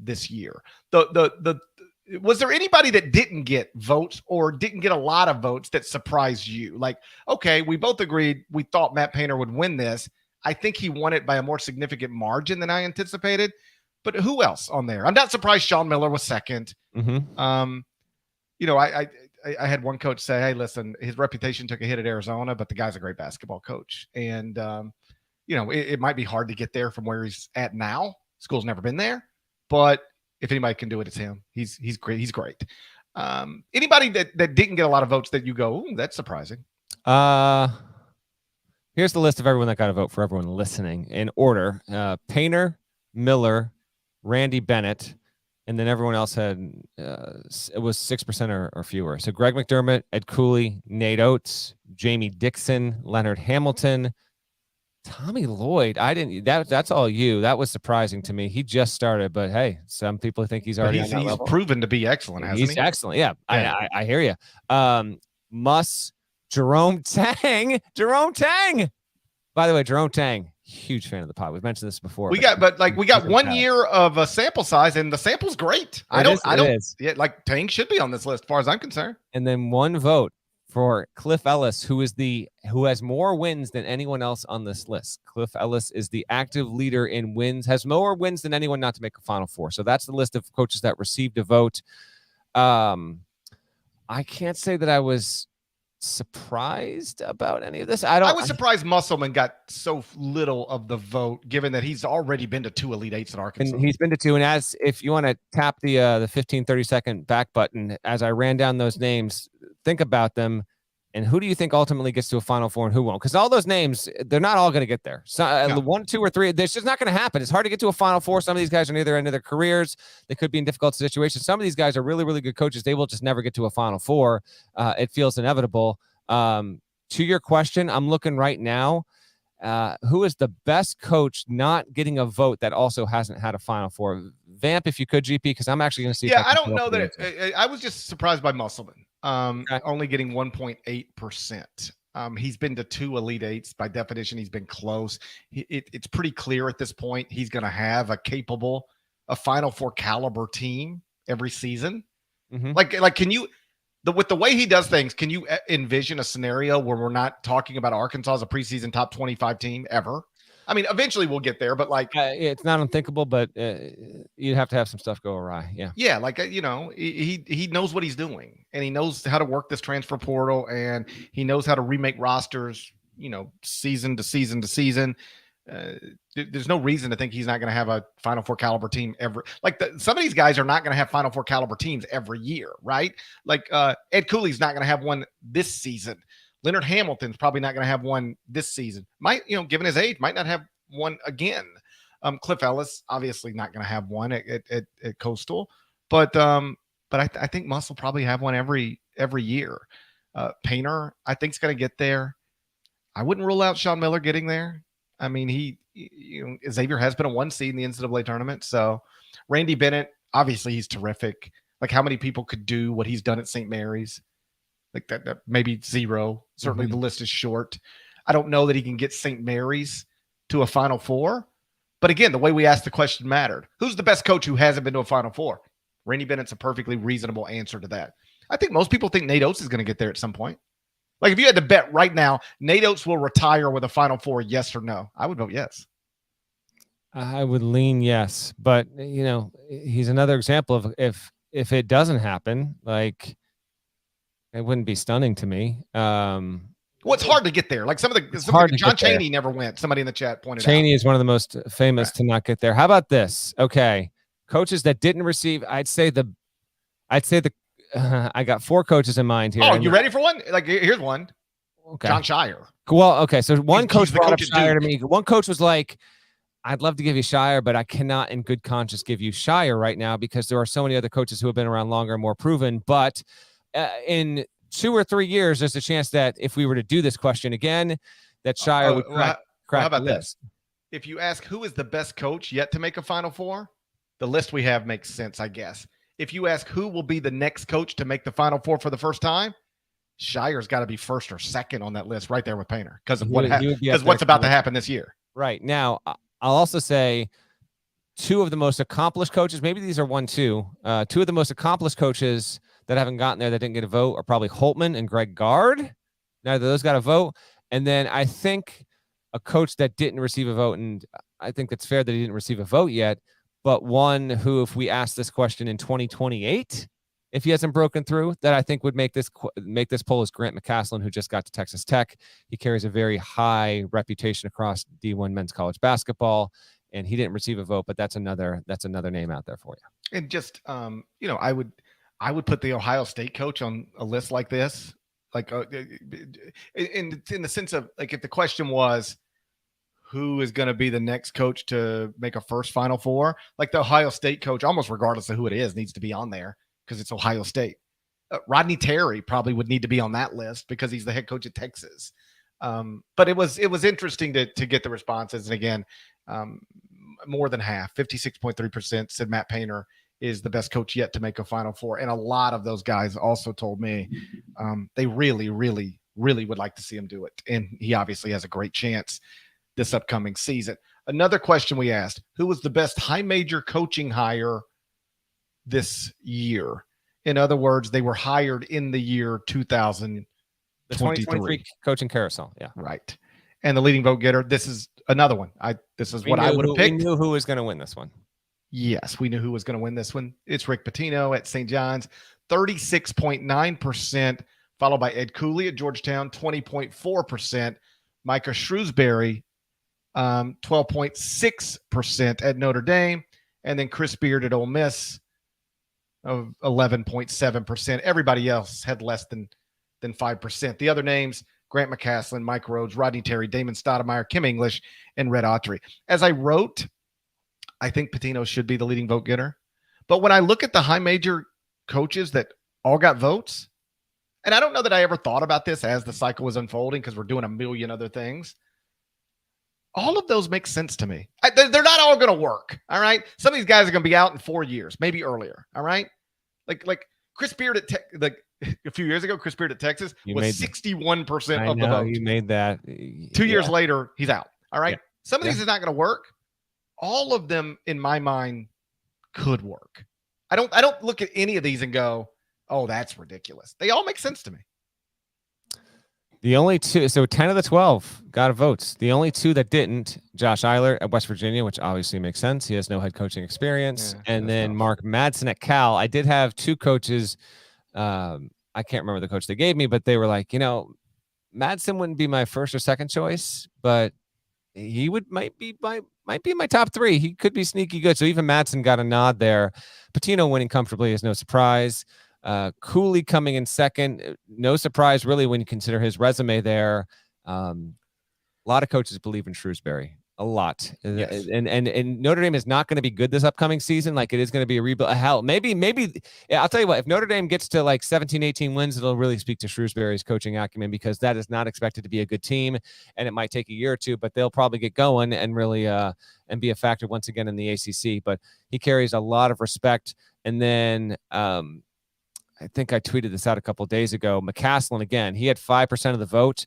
this year. Was there anybody that didn't get votes or didn't get a lot of votes that surprised you? Like, okay, we both agreed we thought Matt Painter would win this. I think he won it by a more significant margin than I anticipated. But who else on there? I'm not surprised Sean Miller was second. Mm-hmm. I had one coach say, hey, listen, his reputation took a hit at Arizona, but the guy's a great basketball coach. And, it might be hard to get there from where he's at now. School's never been there. But if anybody can do it, it's him. He's great. He's great. Anybody that didn't get a lot of votes that you go, ooh, that's surprising. Here's the list of everyone that got a vote for everyone listening in order. Painter, Miller, Randy Bennett, and then everyone else had it was 6% or fewer. So Greg McDermott, Ed Cooley, Nate Oates, Jamie Dixon, Leonard Hamilton, Tommy Lloyd. That's all you. That was surprising to me. He just started, but hey, some people think he's already on that level. He's proven to be excellent, hasn't he? He's excellent. Yeah. I hear you. Muss, Jerome Tang. By the way, Jerome Tang, huge fan of the pod. We've mentioned this before. We got 1 year of a sample size, and the sample's great. Yeah, like Tang should be on this list, as far as I'm concerned. And then one vote for Cliff Ellis, who has more wins than anyone else on this list. Cliff Ellis is the active leader in wins, has more wins than anyone not to make a Final Four. So that's the list of coaches that received a vote. I can't say that I was surprised about any of this. I was surprised Musselman got so little of the vote, given that he's already been to 2 Elite Eights at Arkansas. And he's been to 2. And as if you want to tap the 15, 30-second back button, as I ran down those names, think about them. And who do you think ultimately gets to a Final Four and who won't? Because all those names, they're not all going to get there. So 1, 2, or 3, it's just not going to happen. It's hard to get to a Final Four. Some of these guys are near the end of their careers. They could be in difficult situations. Some of these guys are really, really good coaches. They will just never get to a Final Four. It feels inevitable. To your question, I'm looking right now. Who is the best coach not getting a vote that also hasn't had a Final Four? Vamp, if you could, GP, because I'm actually going to see. Yeah, I don't know that. I was just surprised by Musselman. Only getting 1.8%. He's been to 2 Elite Eights. By definition, he's been close. It's pretty clear at this point he's going to have a Final Four caliber team every season. Mm-hmm. Like, can you, with the way he does things, can you envision a scenario where we're not talking about Arkansas as a preseason top 25 team ever? I mean, eventually we'll get there, but like, it's not unthinkable, but you'd have to have some stuff go awry. Yeah. Yeah. Like, he knows what he's doing, and he knows how to work this transfer portal, and he knows how to remake rosters, season to season to season. There's no reason to think he's not going to have a Final Four caliber team ever. Like, some of these guys are not going to have Final Four caliber teams every year, right? Like, Ed Cooley's not going to have one this season. Leonard Hamilton's probably not going to have one this season. Might, given his age, might not have one again. Cliff Ellis obviously not going to have one at Coastal, but I think Muss will probably have one every year. Painter, I think, is going to get there. I wouldn't rule out Sean Miller getting there. I mean, Xavier has been a 1 seed in the NCAA tournament. So Randy Bennett, obviously he's terrific. Like, how many people could do what he's done at St. Mary's? Like that maybe 0. Certainly the list is short. I don't know that he can get St. Mary's to a Final Four. But again, the way we asked the question mattered. Who's the best coach who hasn't been to a Final Four? Randy Bennett's a perfectly reasonable answer to that. I think most people think Nate Oates is going to get there at some point. Like, if you had to bet right now, Nate Oates will retire with a Final Four, yes or no? I would vote yes. I would lean yes. But, he's another example of if it doesn't happen, like, it wouldn't be stunning to me. Well, it's hard to get there. Like, John Chaney never went. Somebody in the chat pointed out. Chaney is one of the most famous to not get there. How about this? Okay. Coaches that didn't receive, I got 4 coaches in mind here. Oh, you ready for one? Like, here's one. Okay. John Shire. Well, okay. So one coach brought up Shire to me. One coach was like, I'd love to give you Shire, but I cannot in good conscience give you Shire right now because there are so many other coaches who have been around longer and more proven. But in 2 or 3 years, there's a chance that if we were to do this question again, that Shire would crack how about the list. This? If you ask who is the best coach yet to make a Final Four, the list we have makes sense, I guess. If you ask who will be the next coach to make the Final Four for the first time, Shire's got to be first or second on that list right there with Painter because of what's about to happen this year. Right. Now, I'll also say 2 of the most accomplished coaches, maybe these are 1, 2. 2 of the most accomplished coaches that haven't gotten there that didn't get a vote are probably Holtman and Greg Gard. Neither of those got a vote. And then I think a coach that didn't receive a vote, and I think it's fair that he didn't receive a vote yet, but one who, if we ask this question in 2028, if he hasn't broken through, that I think would make this poll is Grant McCaslin, who just got to Texas Tech. He carries a very high reputation across D1 men's college basketball, and he didn't receive a vote, but that's another name out there for you. And just, I would put the Ohio State coach on a list like this, like in the sense of, like, if the question was who is going to be the next coach to make a first Final Four, like the Ohio State coach, almost regardless of who it is, needs to be on there because it's Ohio State. Rodney Terry probably would need to be on that list because he's the head coach at Texas. But it was interesting to get the responses. And again, more than half, 56.3% said Matt Painter is the best coach yet to make a Final Four. And a lot of those guys also told me they really, really, really would like to see him do it. And he obviously has a great chance this upcoming season. Another question we asked, who was the best high major coaching hire this year? In other words, they were hired in the year 2023. The 2023 coaching carousel. Yeah. Right. And the leading vote getter, this is another one. This is what I would have picked. We knew who was going to win this one. Yes, we knew who was going to win this one. It's Rick Pitino at St. John's. 36.9%, followed by Ed Cooley at Georgetown, 20.4%, Micah Shrewsbury, 12.6% at Notre Dame, and then Chris Beard at Ole Miss of 11.7%. Everybody else had less than 5%. The other names, Grant McCaslin, Mike Rhodes, Rodney Terry, Damon Stoudemire, Kim English, and Red Autry. As I wrote, I think Pitino should be the leading vote getter. But when I look at the high major coaches that all got votes, and I don't know that I ever thought about this as the cycle was unfolding because we're doing a million other things, all of those make sense to me. They're not all going to work, all right? Some of these guys are going to be out in 4 years, maybe earlier, all right? Like Chris Beard at a few years ago, Chris Beard at Texas was 61% of the vote. You made that. 2 years later, he's out, all right? Yeah. Some of these is not going to work. All of them, in my mind, could work. I don't look at any of these and go, oh, that's ridiculous. They all make sense to me. The only two, so 10 of the 12 got votes. The only two that didn't, Josh Eiler at West Virginia, which obviously makes sense. He has no head coaching experience. Yeah, and then Mark Madsen at Cal. I did have two coaches. I can't remember the coach they gave me, but they were like, Madsen wouldn't be my first or second choice, but he might be in my top three. He could be sneaky good. So even Madsen got a nod there. Pitino winning comfortably is no surprise. Cooley coming in second, no surprise really when you consider his resume there. A lot of coaches believe in Shrewsbury, a lot. Yes. And Notre Dame is not going to be good this upcoming season. Like it is going to be a rebuild. Hell, maybe. Yeah, I'll tell you what, if Notre Dame gets to like 17, 18 wins, it'll really speak to Shrewsbury's coaching acumen because that is not expected to be a good team. And it might take a year or two, but they'll probably get going and really, and be a factor once again in the ACC. But he carries a lot of respect. And then, I think I tweeted this out a couple of days ago. McCaslin, again, he had 5% of the vote,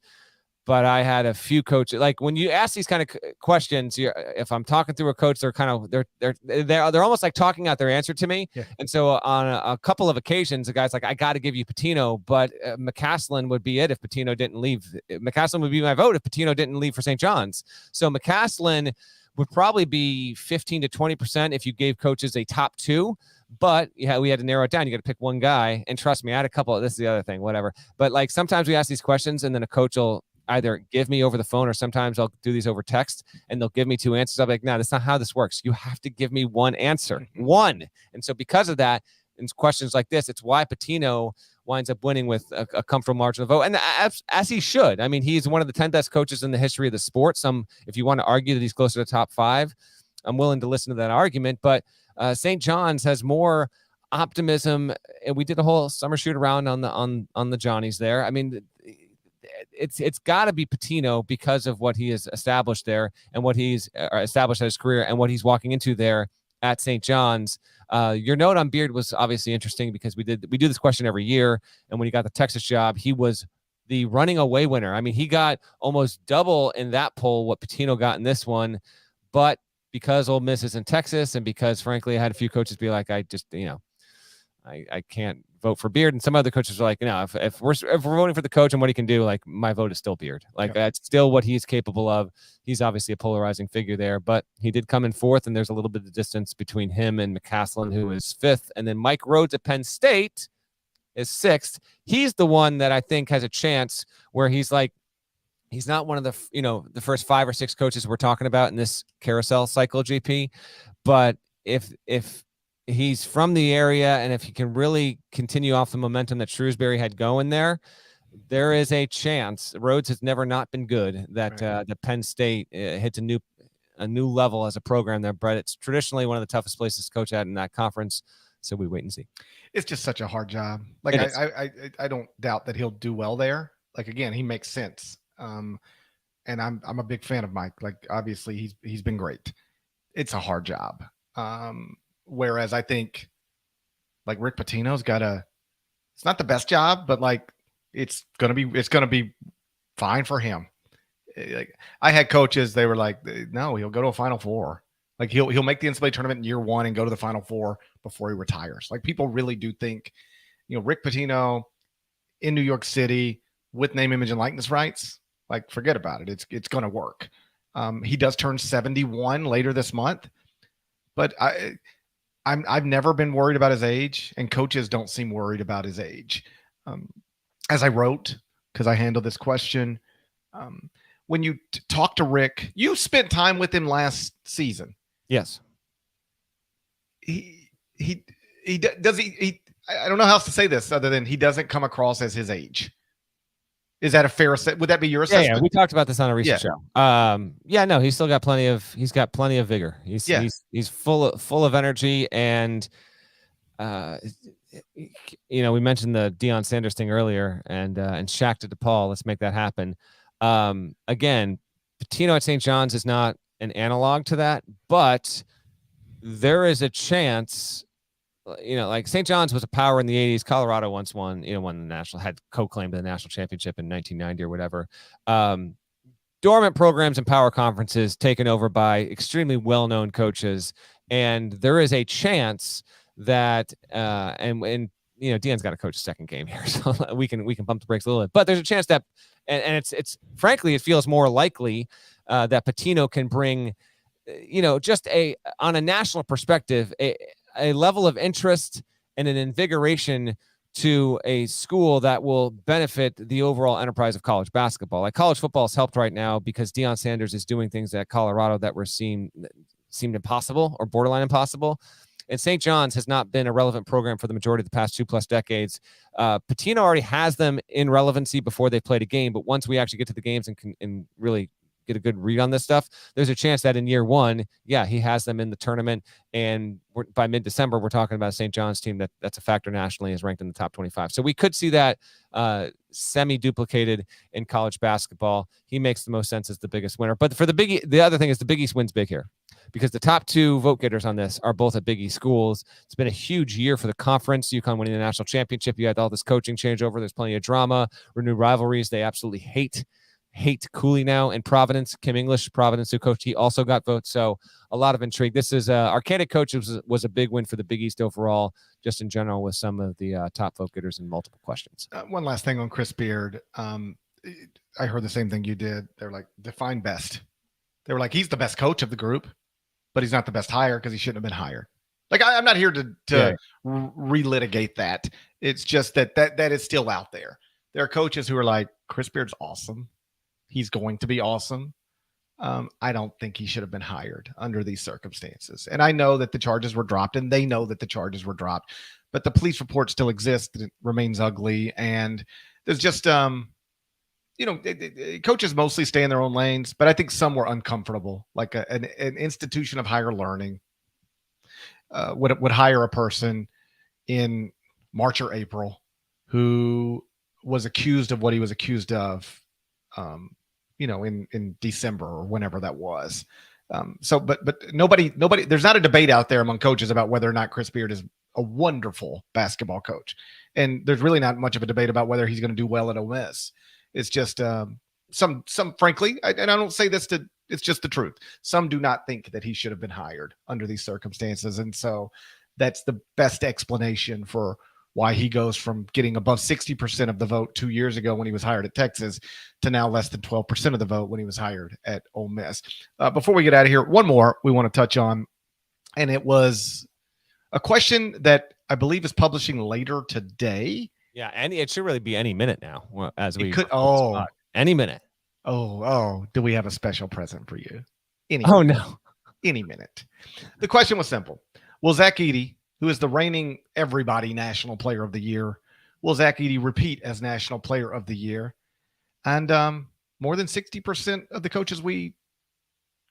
but I had a few coaches. Like when you ask these kind of questions, if I'm talking through a coach, they're almost like talking out their answer to me. Yeah. And so on a couple of occasions, the guy's like, I got to give you Pitino, but McCaslin would be it if Pitino didn't leave. McCaslin would be my vote if Pitino didn't leave for St. John's. So McCaslin would probably be 15 to 20% if you gave coaches a top two. But yeah, we had to narrow it down. You got to pick one guy. And trust me, I had a couple. This is the other thing, whatever. But like sometimes we ask these questions and then a coach will either give me over the phone or sometimes I'll do these over text and they'll give me two answers. I'm like, no, that's not how this works. You have to give me one answer. One. And so because of that, in questions like this, it's why Pitino winds up winning with a comfortable margin of vote. And as he should. I mean, he's one of the 10 best coaches in the history of the sport. If you want to argue that he's closer to the top five, I'm willing to listen to that argument. But St. John's has more optimism, and we did a whole summer shoot around on the Johnnies there. I mean, it's got to be Pitino because of what he has established there and what he's established at his career and what he's walking into there at St. John's. Your note on Beard was obviously interesting because we do this question every year, and when he got the Texas job, he was the running away winner. I mean, he got almost double in that poll what Pitino got in this one, but because Ole Miss is in Texas and because, frankly, I had a few coaches be like, I just, I can't vote for Beard. And some other coaches are like, if we're voting for the coach and what he can do, like my vote is still Beard. Like that's still what he's capable of. He's obviously a polarizing figure there, but he did come in fourth and there's a little bit of distance between him and McCaslin, who is fifth. And then Mike Rhodes at Penn State is sixth. He's the one that I think has a chance where he's like, he's not one of the, the first 5 or 6 coaches we're talking about in this carousel cycle, GP. But if he's from the area and if he can really continue off the momentum that Shrewsbury had going there is a chance. Rhodes has never not been good that the Penn State hits a new level as a program there. But it's traditionally one of the toughest places to coach at in that conference. So we wait and see. It's just such a hard job. Like I don't doubt that he'll do well there. Like again, he makes sense. And I'm a big fan of Mike. Like obviously he's been great. It's a hard job. Whereas I think like Rick Pitino's it's not the best job, but like it's gonna be fine for him. Like I had coaches, they were like, no, he'll go to a Final Four. Like he'll make the NCAA tournament in year 1 and go to the Final Four before he retires. Like people really do think, Rick Pitino in New York City with name, image, and likeness rights. Like, forget about it. It's going to work. He does turn 71 later this month, but I've never been worried about his age, and coaches don't seem worried about his age. As I wrote, because I handled this question, when you talk to Rick, you spent time with him last season. Yes. He does he I don't know how else to say this other than he doesn't come across as his age. Is that a fair assessment? Would that be your assessment? Yeah, we talked about this on a recent show. No, he's still got plenty of vigor. He's full of energy, and we mentioned the Deion Sanders thing earlier, and Shaq to DePaul. Let's make that happen. Again, Pitino at St. John's is not an analog to that, but there is a chance. Like St. John's was a power in the 80s. Colorado once won the national, had co-claim to the national championship in 1990 or whatever. Dormant programs and power conferences taken over by extremely well-known coaches. And there is a chance that, Deion's got to coach a second game here, so we can bump the brakes a little bit, but there's a chance that, and it's frankly, it feels more likely that Pitino can bring, just on a national perspective, a level of interest and an invigoration to a school that will benefit the overall enterprise of college basketball. Like college football is helped right now because Deion Sanders is doing things at Colorado that seemed impossible or borderline impossible. And St. John's has not been a relevant program for the majority of the past 2+ decades. Pitino already has them in relevancy before they played a game, but once we actually get to the games and really get a good read on this stuff, there's a chance that in year one, he has them in the tournament. And by mid-December, we're talking about a St. John's team that's a factor nationally, is ranked in the top 25. So we could see that semi-duplicated in college basketball. He makes the most sense as the biggest winner. But for the other thing is the Big East wins big here, because the top two vote getters on this are both at Big East schools. It's been a huge year for the conference. UConn winning the national championship. You had all this coaching changeover. There's plenty of drama, renewed rivalries. They absolutely hate Cooley now in Providence. Kim English, Providence, who coached, he also got votes. So a lot of intrigue. This is our Candid Coaches was a big win for the Big East overall, just in general, with some of the top vote getters and multiple questions. One last thing on Chris Beard. I heard the same thing you did. They're like, define best. They were like, he's the best coach of the group, but he's not the best hire because he shouldn't have been hired. Like, I'm not here to relitigate that. It's just that is still out there. There are coaches who are like, Chris Beard's awesome. He's going to be awesome. I don't think he should have been hired under these circumstances. And I know that the charges were dropped, and they know that the charges were dropped, but the police report still exists. It remains ugly. And there's just, coaches mostly stay in their own lanes, but I think some were uncomfortable. Like an institution of higher learning would hire a person in March or April who was accused of what he was accused of, in December or whenever that was. But nobody, there's not a debate out there among coaches about whether or not Chris Beard is a wonderful basketball coach. And there's really not much of a debate about whether he's going to do well at Ole Miss. It's just some frankly, and I don't say this it's just the truth. Some do not think that he should have been hired under these circumstances. And so that's the best explanation for why he goes from getting above 60% of the vote 2 years ago when he was hired at Texas to now less than 12% of the vote when he was hired at Ole Miss. Before we get out of here, one more we want to touch on, and it was a question that I believe is publishing later today. Yeah, and it should really be any minute now, as we could. Any minute. Do we have a special present for you? No, any minute. The question was simple: will Zach Edey, who is the reigning everybody National Player of the Year, will Zach Edey repeat as National Player of the Year? And more than 60% of the coaches we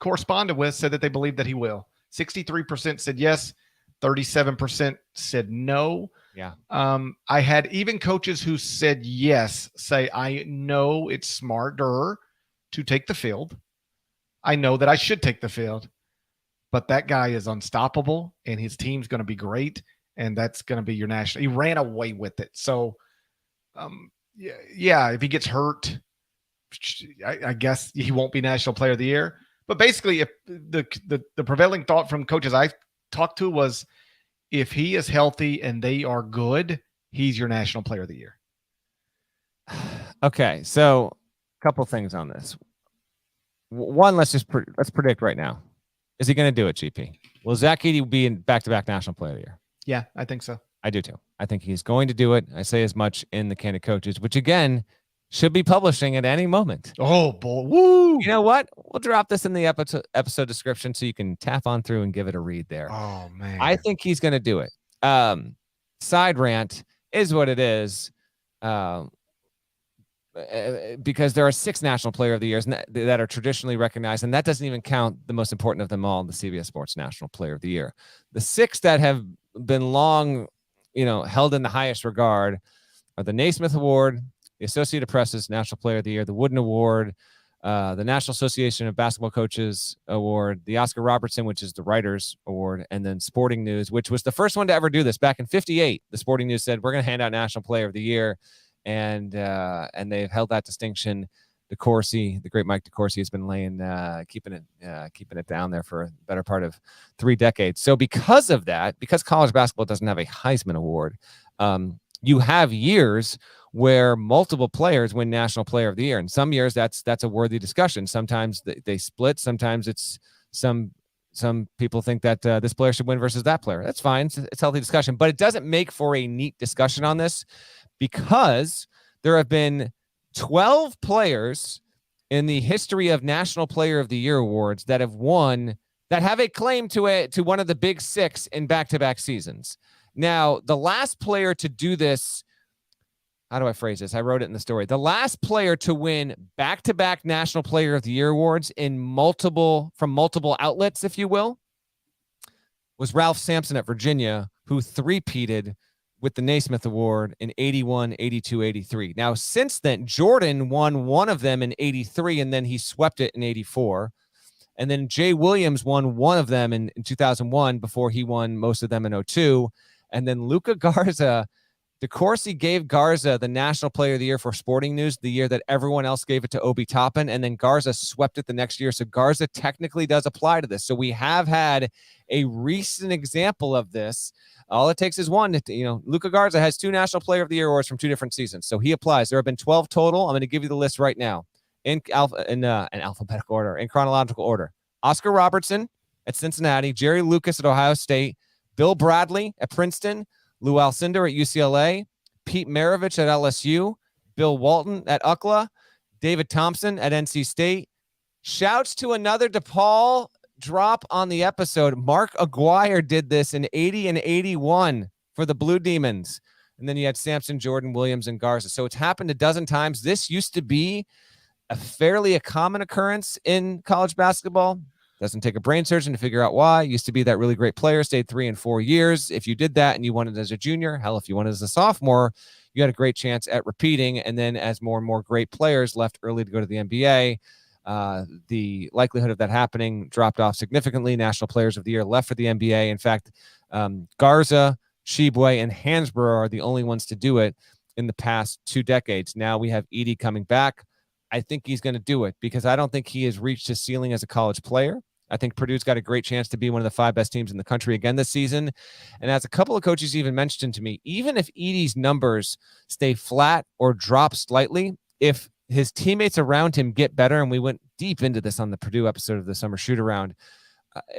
corresponded with said that they believe that he will. 63% said yes. 37% said no. Yeah. I had even coaches who said yes say, I know it's smarter to take the field. I know that I should take the field. But that guy is unstoppable, and his team's going to be great, and that's going to be your national. He ran away with it. So, if he gets hurt, I guess he won't be National Player of the Year. But basically, if the prevailing thought from coaches I talked to was, if he is healthy and they are good, he's your National Player of the Year. Okay, so a couple things on this. One, let's predict right now. Is he going to do it, GP? Will Zach Edey be in back-to-back National Player of the Year? Yeah, I think so. I do too. I think he's going to do it. I say as much in the Candid Coaches, which again should be publishing at any moment. Oh, boy. Woo! You know what? We'll drop this in the episode description so you can tap on through and give it a read there. Oh, man. I think he's going to do it. Side rant is what it is. Because there are 6 National Player of the Years that are traditionally recognized, and that doesn't even count the most important of them all, the CBS Sports National Player of the Year. The 6 that have been long, held in the highest regard are the Naismith Award, the Associated Press's National Player of the Year, the Wooden Award, the National Association of Basketball Coaches Award, the Oscar Robertson, which is the Writers Award, and then Sporting News, which was the first one to ever do this. Back in '58, the Sporting News said, we're going to hand out National Player of the Year. And they've held that distinction. DeCourcy, the great Mike DeCourcy, has been keeping it down there for a better part of 3 decades. So because of that, because college basketball doesn't have a Heisman Award, you have years where multiple players win National Player of the Year. And some years that's a worthy discussion. Sometimes they split. Sometimes it's some people think that this player should win versus that player. That's fine. It's healthy discussion, but it doesn't make for a neat discussion on this, because there have been 12 players in the history of National Player of the Year awards that have won, that have a claim to one of the big 6 in back-to-back seasons. Now, the last player to do this, how do I phrase this? I wrote it in the story. The last player to win back-to-back National Player of the Year awards from multiple outlets, if you will, was Ralph Sampson at Virginia, who three-peated with the Naismith Award in 81, 82, 83. Now, since then, Jordan won one of them in 83, and then he swept it in 84. And then Jay Williams won one of them in 2001 before he won most of them in 02. And then Luka Garza, DeCourcy gave Garza the National Player of the Year for Sporting News the year that everyone else gave it to Obi Toppin, and then Garza swept it the next year. So Garza technically does apply to this. So we have had a recent example of this. All it takes is one. Luka Garza has 2 National Player of the Year awards from 2 different seasons. So he applies. There have been 12 total. I'm going to give you the list right now in alphabetical order, in chronological order. Oscar Robertson at Cincinnati, Jerry Lucas at Ohio State, Bill Bradley at Princeton, Lou Alcindor at UCLA, Pete Maravich at LSU, Bill Walton at UCLA, David Thompson at NC State. Shouts to another DePaul drop on the episode. Mark Aguirre did this in 80 and 81 for the Blue Demons. And then you had Sampson, Jordan, Williams, and Garza. So it's happened a dozen times. This used to be a common occurrence in college basketball. Doesn't take a brain surgeon to figure out why. It used to be that really great player stayed 3 and 4 years. If you did that and you won it as a junior, hell, if you won it as a sophomore, you had a great chance at repeating. And then as more and more great players left early to go to the NBA, the likelihood of that happening dropped off significantly. National Players of the Year left for the NBA. In fact, Garza, Shibwe, and Hansbrough are the only ones to do it in the past 2 decades. Now we have Edey coming back. I think he's going to do it because I don't think he has reached his ceiling as a college player. I think Purdue's got a great chance to be one of the 5 best teams in the country again this season. And as a couple of coaches even mentioned to me, even if Edey's numbers stay flat or drop slightly, if his teammates around him get better, and we went deep into this on the Purdue episode of the Summer Shoot-Around,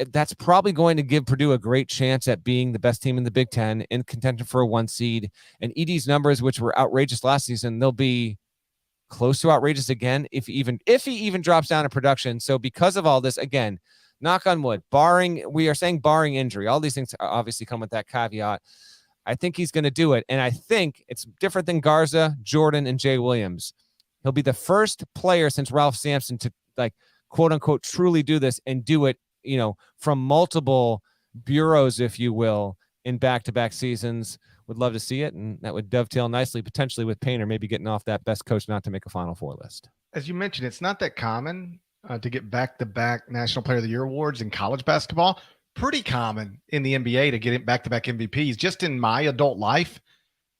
that's probably going to give Purdue a great chance at being the best team in the Big Ten, in contention for a 1 seed. And Edey's numbers, which were outrageous last season, they'll be close to outrageous again if he even drops down in production. So because of all this, again, knock on wood, barring injury, all these things obviously come with that caveat. I think he's going to do it. And I think it's different than Garza, Jordan, and Jay Williams. He'll be the first player since Ralph Sampson to, like, quote unquote, truly do this and do it, from multiple bureaus, if you will, in back-to-back seasons. Would love to see it. And that would dovetail nicely, potentially, with Painter maybe getting off that best coach not to make a Final Four list. As you mentioned, it's not that common to get back-to-back National Player of the Year awards in college basketball. Pretty common in the NBA to get back-to-back MVPs. Just in my adult life,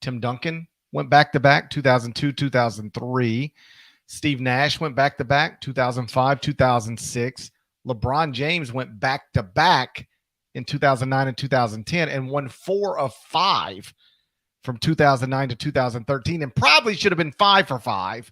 Tim Duncan went back-to-back 2002, 2003. Steve Nash went back-to-back 2005, 2006. LeBron James went back-to-back in 2009 and 2010 and won 4 of 5 from 2009 to 2013, and probably should have been 5 for 5.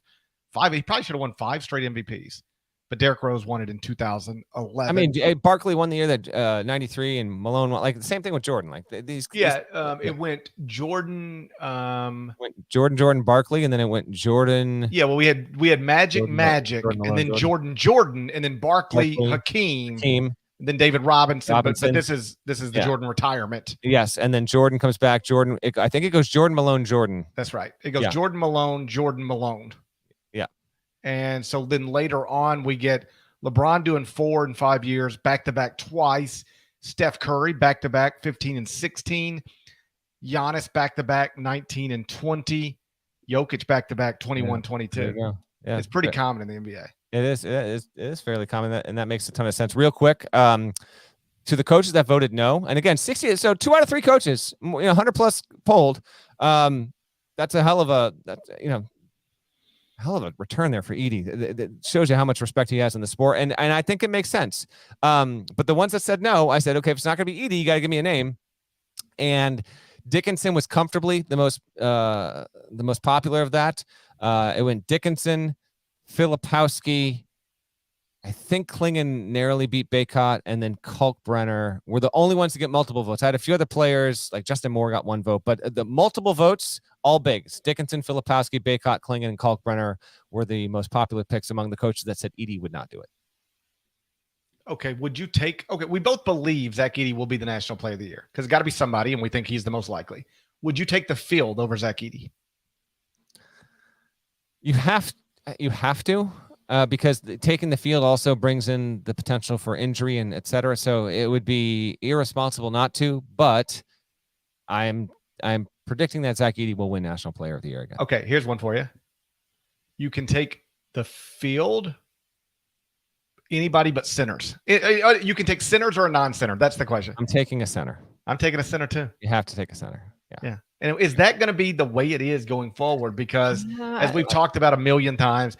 He probably should have won 5 straight MVPs. but Derrick Rose won it in 2011. I mean, Barkley won the year that 93 and Malone won. Like the same thing with Jordan. Like these. It went Jordan. Went Jordan, Barkley, and then it went Jordan. Yeah, well, we had Magic, Jordan, and Malone, then Jordan, and then Barkley, Hakeem, and then David Robinson. But this is the Jordan retirement. Yes, and then Jordan comes back. I think it goes Jordan, Malone, Jordan. That's right. It goes Jordan, Malone. Yeah. And so then later on, we get LeBron doing 4 and 5 years, back-to-back twice. Steph Curry, back-to-back 15 and 16. Giannis, back-to-back 19 and 20. Jokic, back-to-back 21, 22. Yeah, it's pretty common in the NBA. It is fairly common, and that makes a ton of sense. Real quick, to the coaches that voted no, and again, 60. So 2 out of 3 coaches, 100 plus polled. That's a hell of a return there for Edey. That shows you how much respect he has in the sport, and I think it makes sense. But the ones that said no, I said, okay, if it's not going to be Edey, you got to give me a name. And Dickinson was comfortably the most popular of that. It went Dickinson, Filipowski. I think Klingon narrowly beat Baycott, and then Kalkbrenner were the only ones to get multiple votes. I had a few other players, like Justin Moore got 1 vote, but the multiple votes, all big. Dickinson, Filipowski, Baycott, Klingon, and Kalkbrenner were the most popular picks among the coaches that said Edey would not do it. Okay, we both believe Zach Edey will be the National Player of the Year because it's got to be somebody, and we think he's the most likely. Would you take the field over Zach Edey? You have to. Because taking the field also brings in the potential for injury and et cetera. So it would be irresponsible not to, but I'm predicting that Zach Edey will win National Player of the Year again. Okay, here's one for you. You can take the field, anybody but centers. You can take centers or a non-center. That's the question. I'm taking a center. I'm taking a center too. You have to take a center. Yeah. And is that going to be the way it is going forward? Because as we've talked about a million times,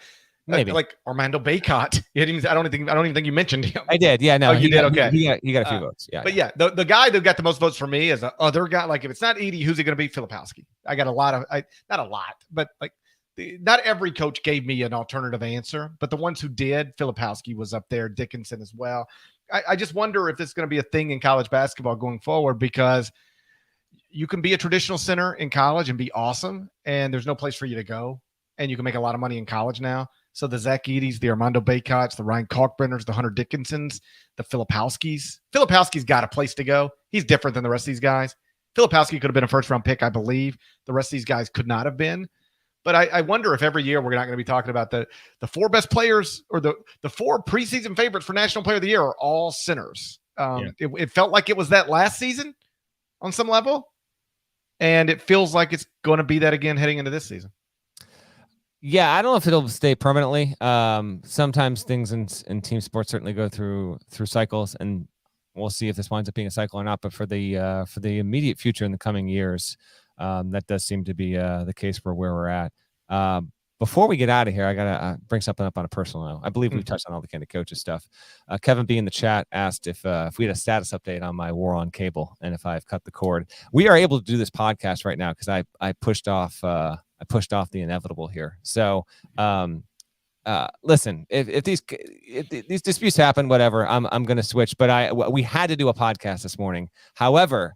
maybe like Armando Baycott. I don't even think you mentioned him. I did. Yeah, no. Oh, you did. Okay. He got a few votes. Yeah. But yeah, the guy that got the most votes for me is the other guy. Like if it's not Edey, who's it going to be? Filipowski. I got not a lot, but like not every coach gave me an alternative answer, but the ones who did, Filipowski was up there, Dickinson as well. I just wonder if this is going to be a thing in college basketball going forward, because you can be a traditional center in college and be awesome, and there's no place for you to go, and you can make a lot of money in college now. So the Zach Edey's, the Armando Baycotts, the Ryan Kalkbrenners, the Hunter Dickinsons, the Filipowskis. Filipowski's got a place to go. He's different than the rest of these guys. Filipowski could have been a first-round pick, I believe. The rest of these guys could not have been. But I wonder if every year we're not going to be talking about the 4 best players, or the 4 preseason favorites for National Player of the Year are all centers. It felt like it was that last season on some level, and it feels like it's going to be that again heading into this season. Yeah, I don't know if it'll stay permanently. Sometimes things in team sports certainly go through cycles, and we'll see if this winds up being a cycle or not. But for the immediate future in the coming years, that does seem to be the case for where we're at. Before we get out of here, I gotta bring something up on a personal note. I believe we've touched on all the Candid Coaches stuff. Kevin B in the chat asked if we had a status update on my war on cable and if I've cut the cord. We are able to do this podcast right now because I pushed off the inevitable here. So, listen, if these disputes happen, whatever, I'm going to switch, but we had to do a podcast this morning. However,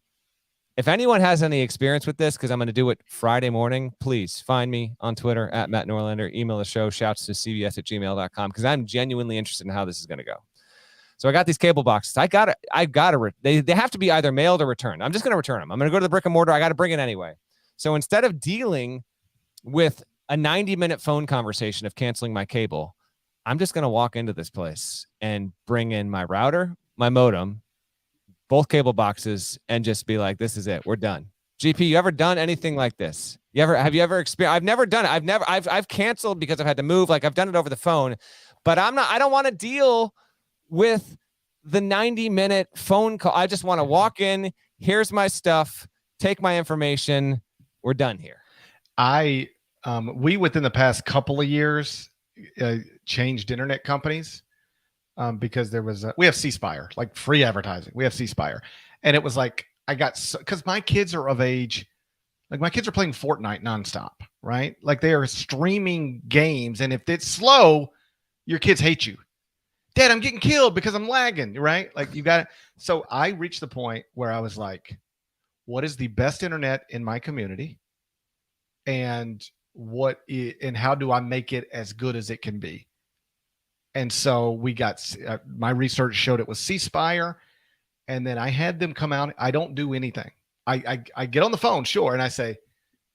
if anyone has any experience with this, because I'm going to do it Friday morning, please find me on Twitter at Matt Norlander, email the show, shouts to cbs@gmail.com, because I'm genuinely interested in how this is going to go. So I got these cable boxes. They have to be either mailed or returned. I'm just going to return them. I'm going to go to the brick and mortar. I got to bring it anyway. So instead of dealing with a 90-minute phone conversation of canceling my cable, I'm just going to walk into this place and bring in my router, my modem, both cable boxes, and just be like, this is it. We're done. GP, you ever done anything like this? Have you ever experienced? I've never done it. I've canceled because I've had to move. Like, I've done it over the phone, but I don't want to deal with the 90-minute phone call. I just want to walk in. Here's my stuff. Take my information. We're done here. We within the past couple of years changed internet companies because there was we have C-Spire, like free advertising. We have C-Spire, and it was like because my kids are of age, like my kids are playing Fortnite nonstop, right? Like they are streaming games, and if it's slow, your kids hate you. Dad, I'm getting killed because I'm lagging, right? Like you got it. So I reached the point where I was like, what is the best internet in my community? And and how do I make it as good as it can be? And so we got, my research showed it was C Spire. And then I had them come out. I don't do anything. I get on the phone, sure. And I say,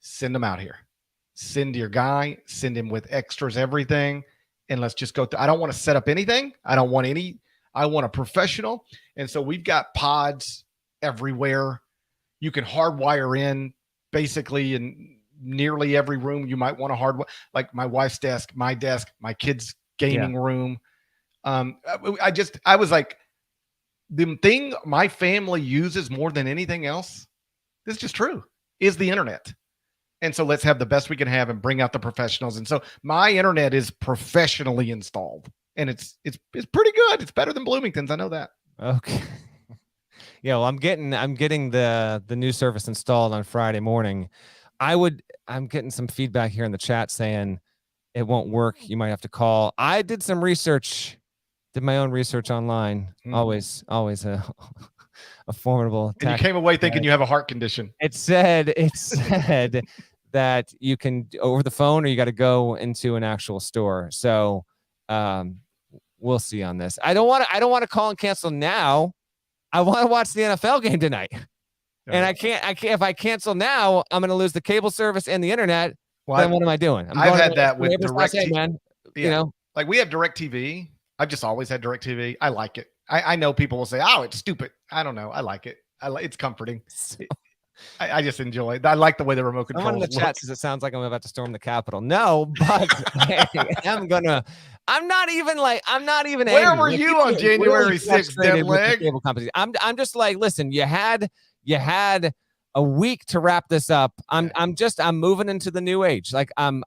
send them out here. Send your guy, send him with extras, everything. And let's just go through. I don't want to set up anything. I want a professional. And so we've got pods everywhere. You can hardwire in basically in nearly every room. You might want to hardwire, like my wife's desk, my kids' gaming room. I was like, the thing my family uses more than anything else, this is just true, is the internet. And so let's have the best we can have and bring out the professionals. And so my internet is professionally installed, and it's pretty good. It's better than Bloomington's. I know that. Okay. Yeah, well, I'm getting the new service installed on Friday morning. I'm getting some feedback here in the chat saying it won't work. You might have to call. I did some research, did my own research online. Always a formidable And you came away thinking you have a heart condition. It said that you can over the phone, or you got to go into an actual store. So we'll see on this. I don't want to call and cancel now. I want to watch the NFL game tonight. And I can't if I cancel now, I'm going to lose the cable service and the internet. Well, then what am I doing? I've had that with DirecTV. Man, you know, like we have DirecTV. I've just always had DirecTV. I like it. I know people will say, "Oh, it's stupid." I don't know. I like it. It's comforting. I just enjoy it. I like the way the remote controls. Someone in the chat says it sounds like I'm about to storm the Capitol. No, but I'm not even. Where angry. were you on January 6th, dead leg? Cable companies. I'm just like, listen, you had a week to wrap this up. I'm moving into the new age. Like I'm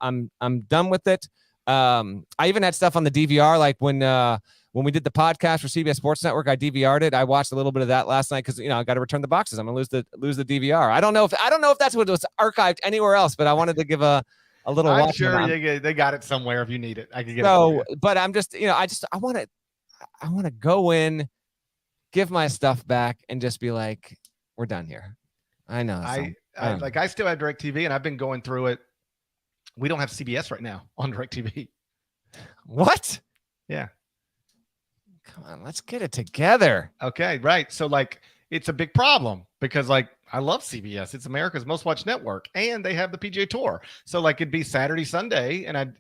done with it. I even had stuff on the DVR, like when we did the podcast for CBS Sports Network, I DVR'd it. I watched a little bit of that last night because I got to return the boxes. I'm gonna lose the DVR. I don't know if that's what was archived anywhere else, but I wanted to give a little. I'm sure they got it somewhere if you need it. I can get it. So, but I'm just I want to go in, give my stuff back, and just be like, we're done here. I know. I still have DirecTV, and I've been going through it. We don't have CBS right now on DirecTV. What? Yeah. Come on, let's get it together. Okay, right. So it's a big problem because I love CBS. It's America's most watched network, and they have the PGA Tour. So it'd be Saturday, Sunday, and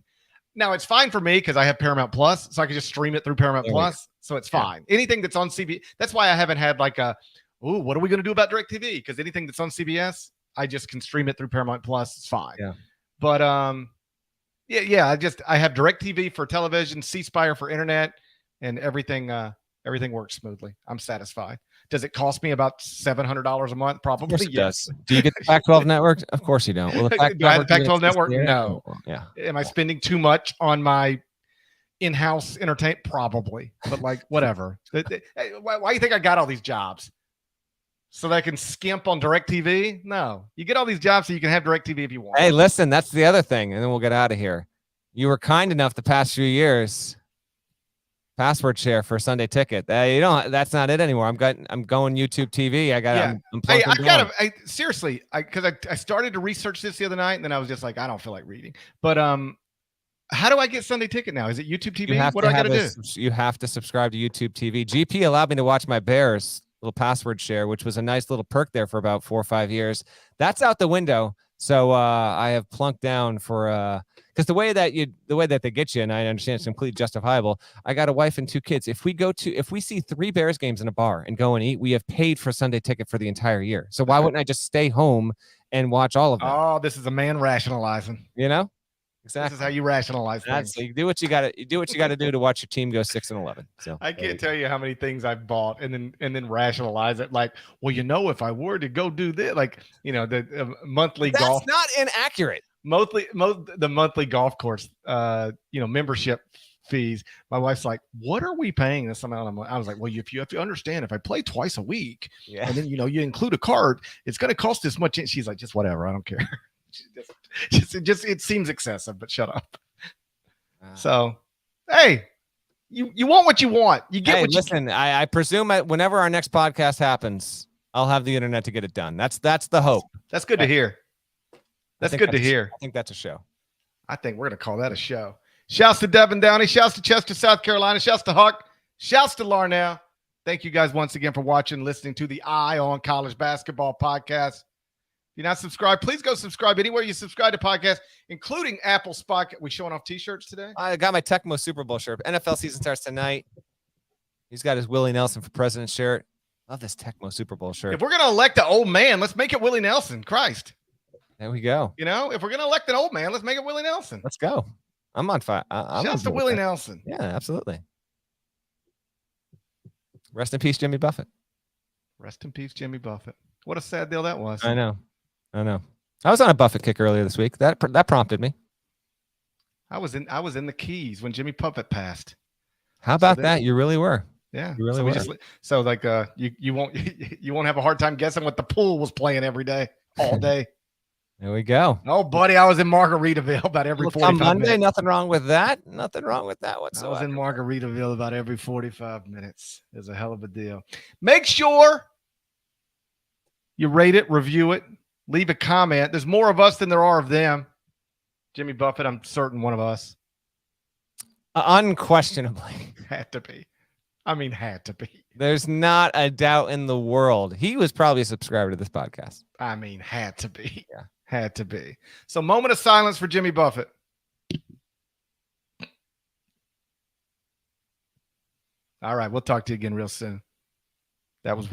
now it's fine for me because I have Paramount Plus, so I can just stream it through Paramount Plus. So it's fine. Anything that's on CBS, that's why I haven't had what are we going to do about DirecTV? Because anything that's on CBS, I just can stream it through Paramount Plus. It's fine. Yeah. But I have DirecTV for television, C Spire for internet. And everything works smoothly. I'm satisfied. Does it cost me about $700 a month? Probably. Of course it yes. does. Do you get the Pac-12 network? Of course you don't. Well, do I have the Pac-12 network? No. Yeah. Am I spending too much on my in-house entertainment? Probably. But whatever. Why do you think I got all these jobs? So that I can skimp on DirecTV? No. You get all these jobs so you can have DirecTV if you want. Hey, listen, that's the other thing, and then we'll get out of here. You were kind enough the past few years. Password share for Sunday Ticket. That's not it anymore. I'm going YouTube TV. Seriously, because I started to research this the other night, and then I was just like, I don't feel like reading. But how do I get Sunday Ticket now? Is it YouTube TV? What do I got to do? You have to subscribe to YouTube TV. GP allowed me to watch my Bears little password share, which was a nice little perk there for about 4 or 5 years. That's out the window. So I have plunked down for because the way that they get you, and I understand it's completely justifiable. I got a wife and 2 kids. If we see 3 Bears games in a bar and go and eat, we have paid for Sunday Ticket for the entire year. So why wouldn't I just stay home and watch all of them? Oh, this is a man rationalizing. Exactly. This is how you rationalize things. So you do what you got to do to watch your team go 6-11. So I can't tell you how many things I've bought and then rationalize it. Like, well, if I were to go do this, the monthly golf. That's not inaccurate. The monthly golf course, membership fees. My wife's like, what are we paying this amount? I was like, well, if you have to understand, if I play twice a week, and then you include a card, it's going to cost this much. And she's like, just whatever, I don't care. It seems excessive, but shut up. So, hey, You want what you want. You get Hey, what you listen, I presume whenever our next podcast happens, I'll have the internet to get it done. That's the hope. That's good to hear. That's good to hear. I think that's a show. I think we're going to call that a show. Shouts to Devin Downey. Shouts to Chester, South Carolina. Shouts to Huck. Shouts to Larnell. Thank you guys once again for watching, listening to the Eye on College Basketball podcast. If you're not subscribed, please go subscribe anywhere you subscribe to podcasts, including Apple Spot. We showing off T-shirts today? I got my Tecmo Super Bowl shirt. NFL season starts tonight. He's got his Willie Nelson for President shirt. Love this Tecmo Super Bowl shirt. If we're going to elect an old man, let's make it Willie Nelson. Christ. There we go. You know, if we're going to elect an old man, let's make it Willie Nelson. Let's go. I'm on fire. Shouts to Willie Nelson. Yeah, absolutely. Rest in peace, Jimmy Buffett. Rest in peace, Jimmy Buffett. What a sad deal that was. I know. I was on a Buffett kick earlier this week. That prompted me. I was in the Keys when Jimmy Buffett passed. How about that? You really were. Yeah. You really were. You won't have a hard time guessing what the pool was playing every day, all day. There we go. Oh, buddy, I was in Margaritaville about every 45 Monday, minutes. nothing wrong with that. Nothing wrong with that whatsoever. I was in Margaritaville about every 45 minutes. It was a hell of a deal. Make sure you rate it, review it, leave a comment. There's more of us than there are of them. Jimmy Buffett, I'm certain one of us. Unquestionably. Had to be. I mean, had to be. There's not a doubt in the world. He was probably a subscriber to this podcast. I mean, had to be. Yeah. Had to be. So, moment of silence for Jimmy Buffett. All right. We'll talk to you again real soon. That was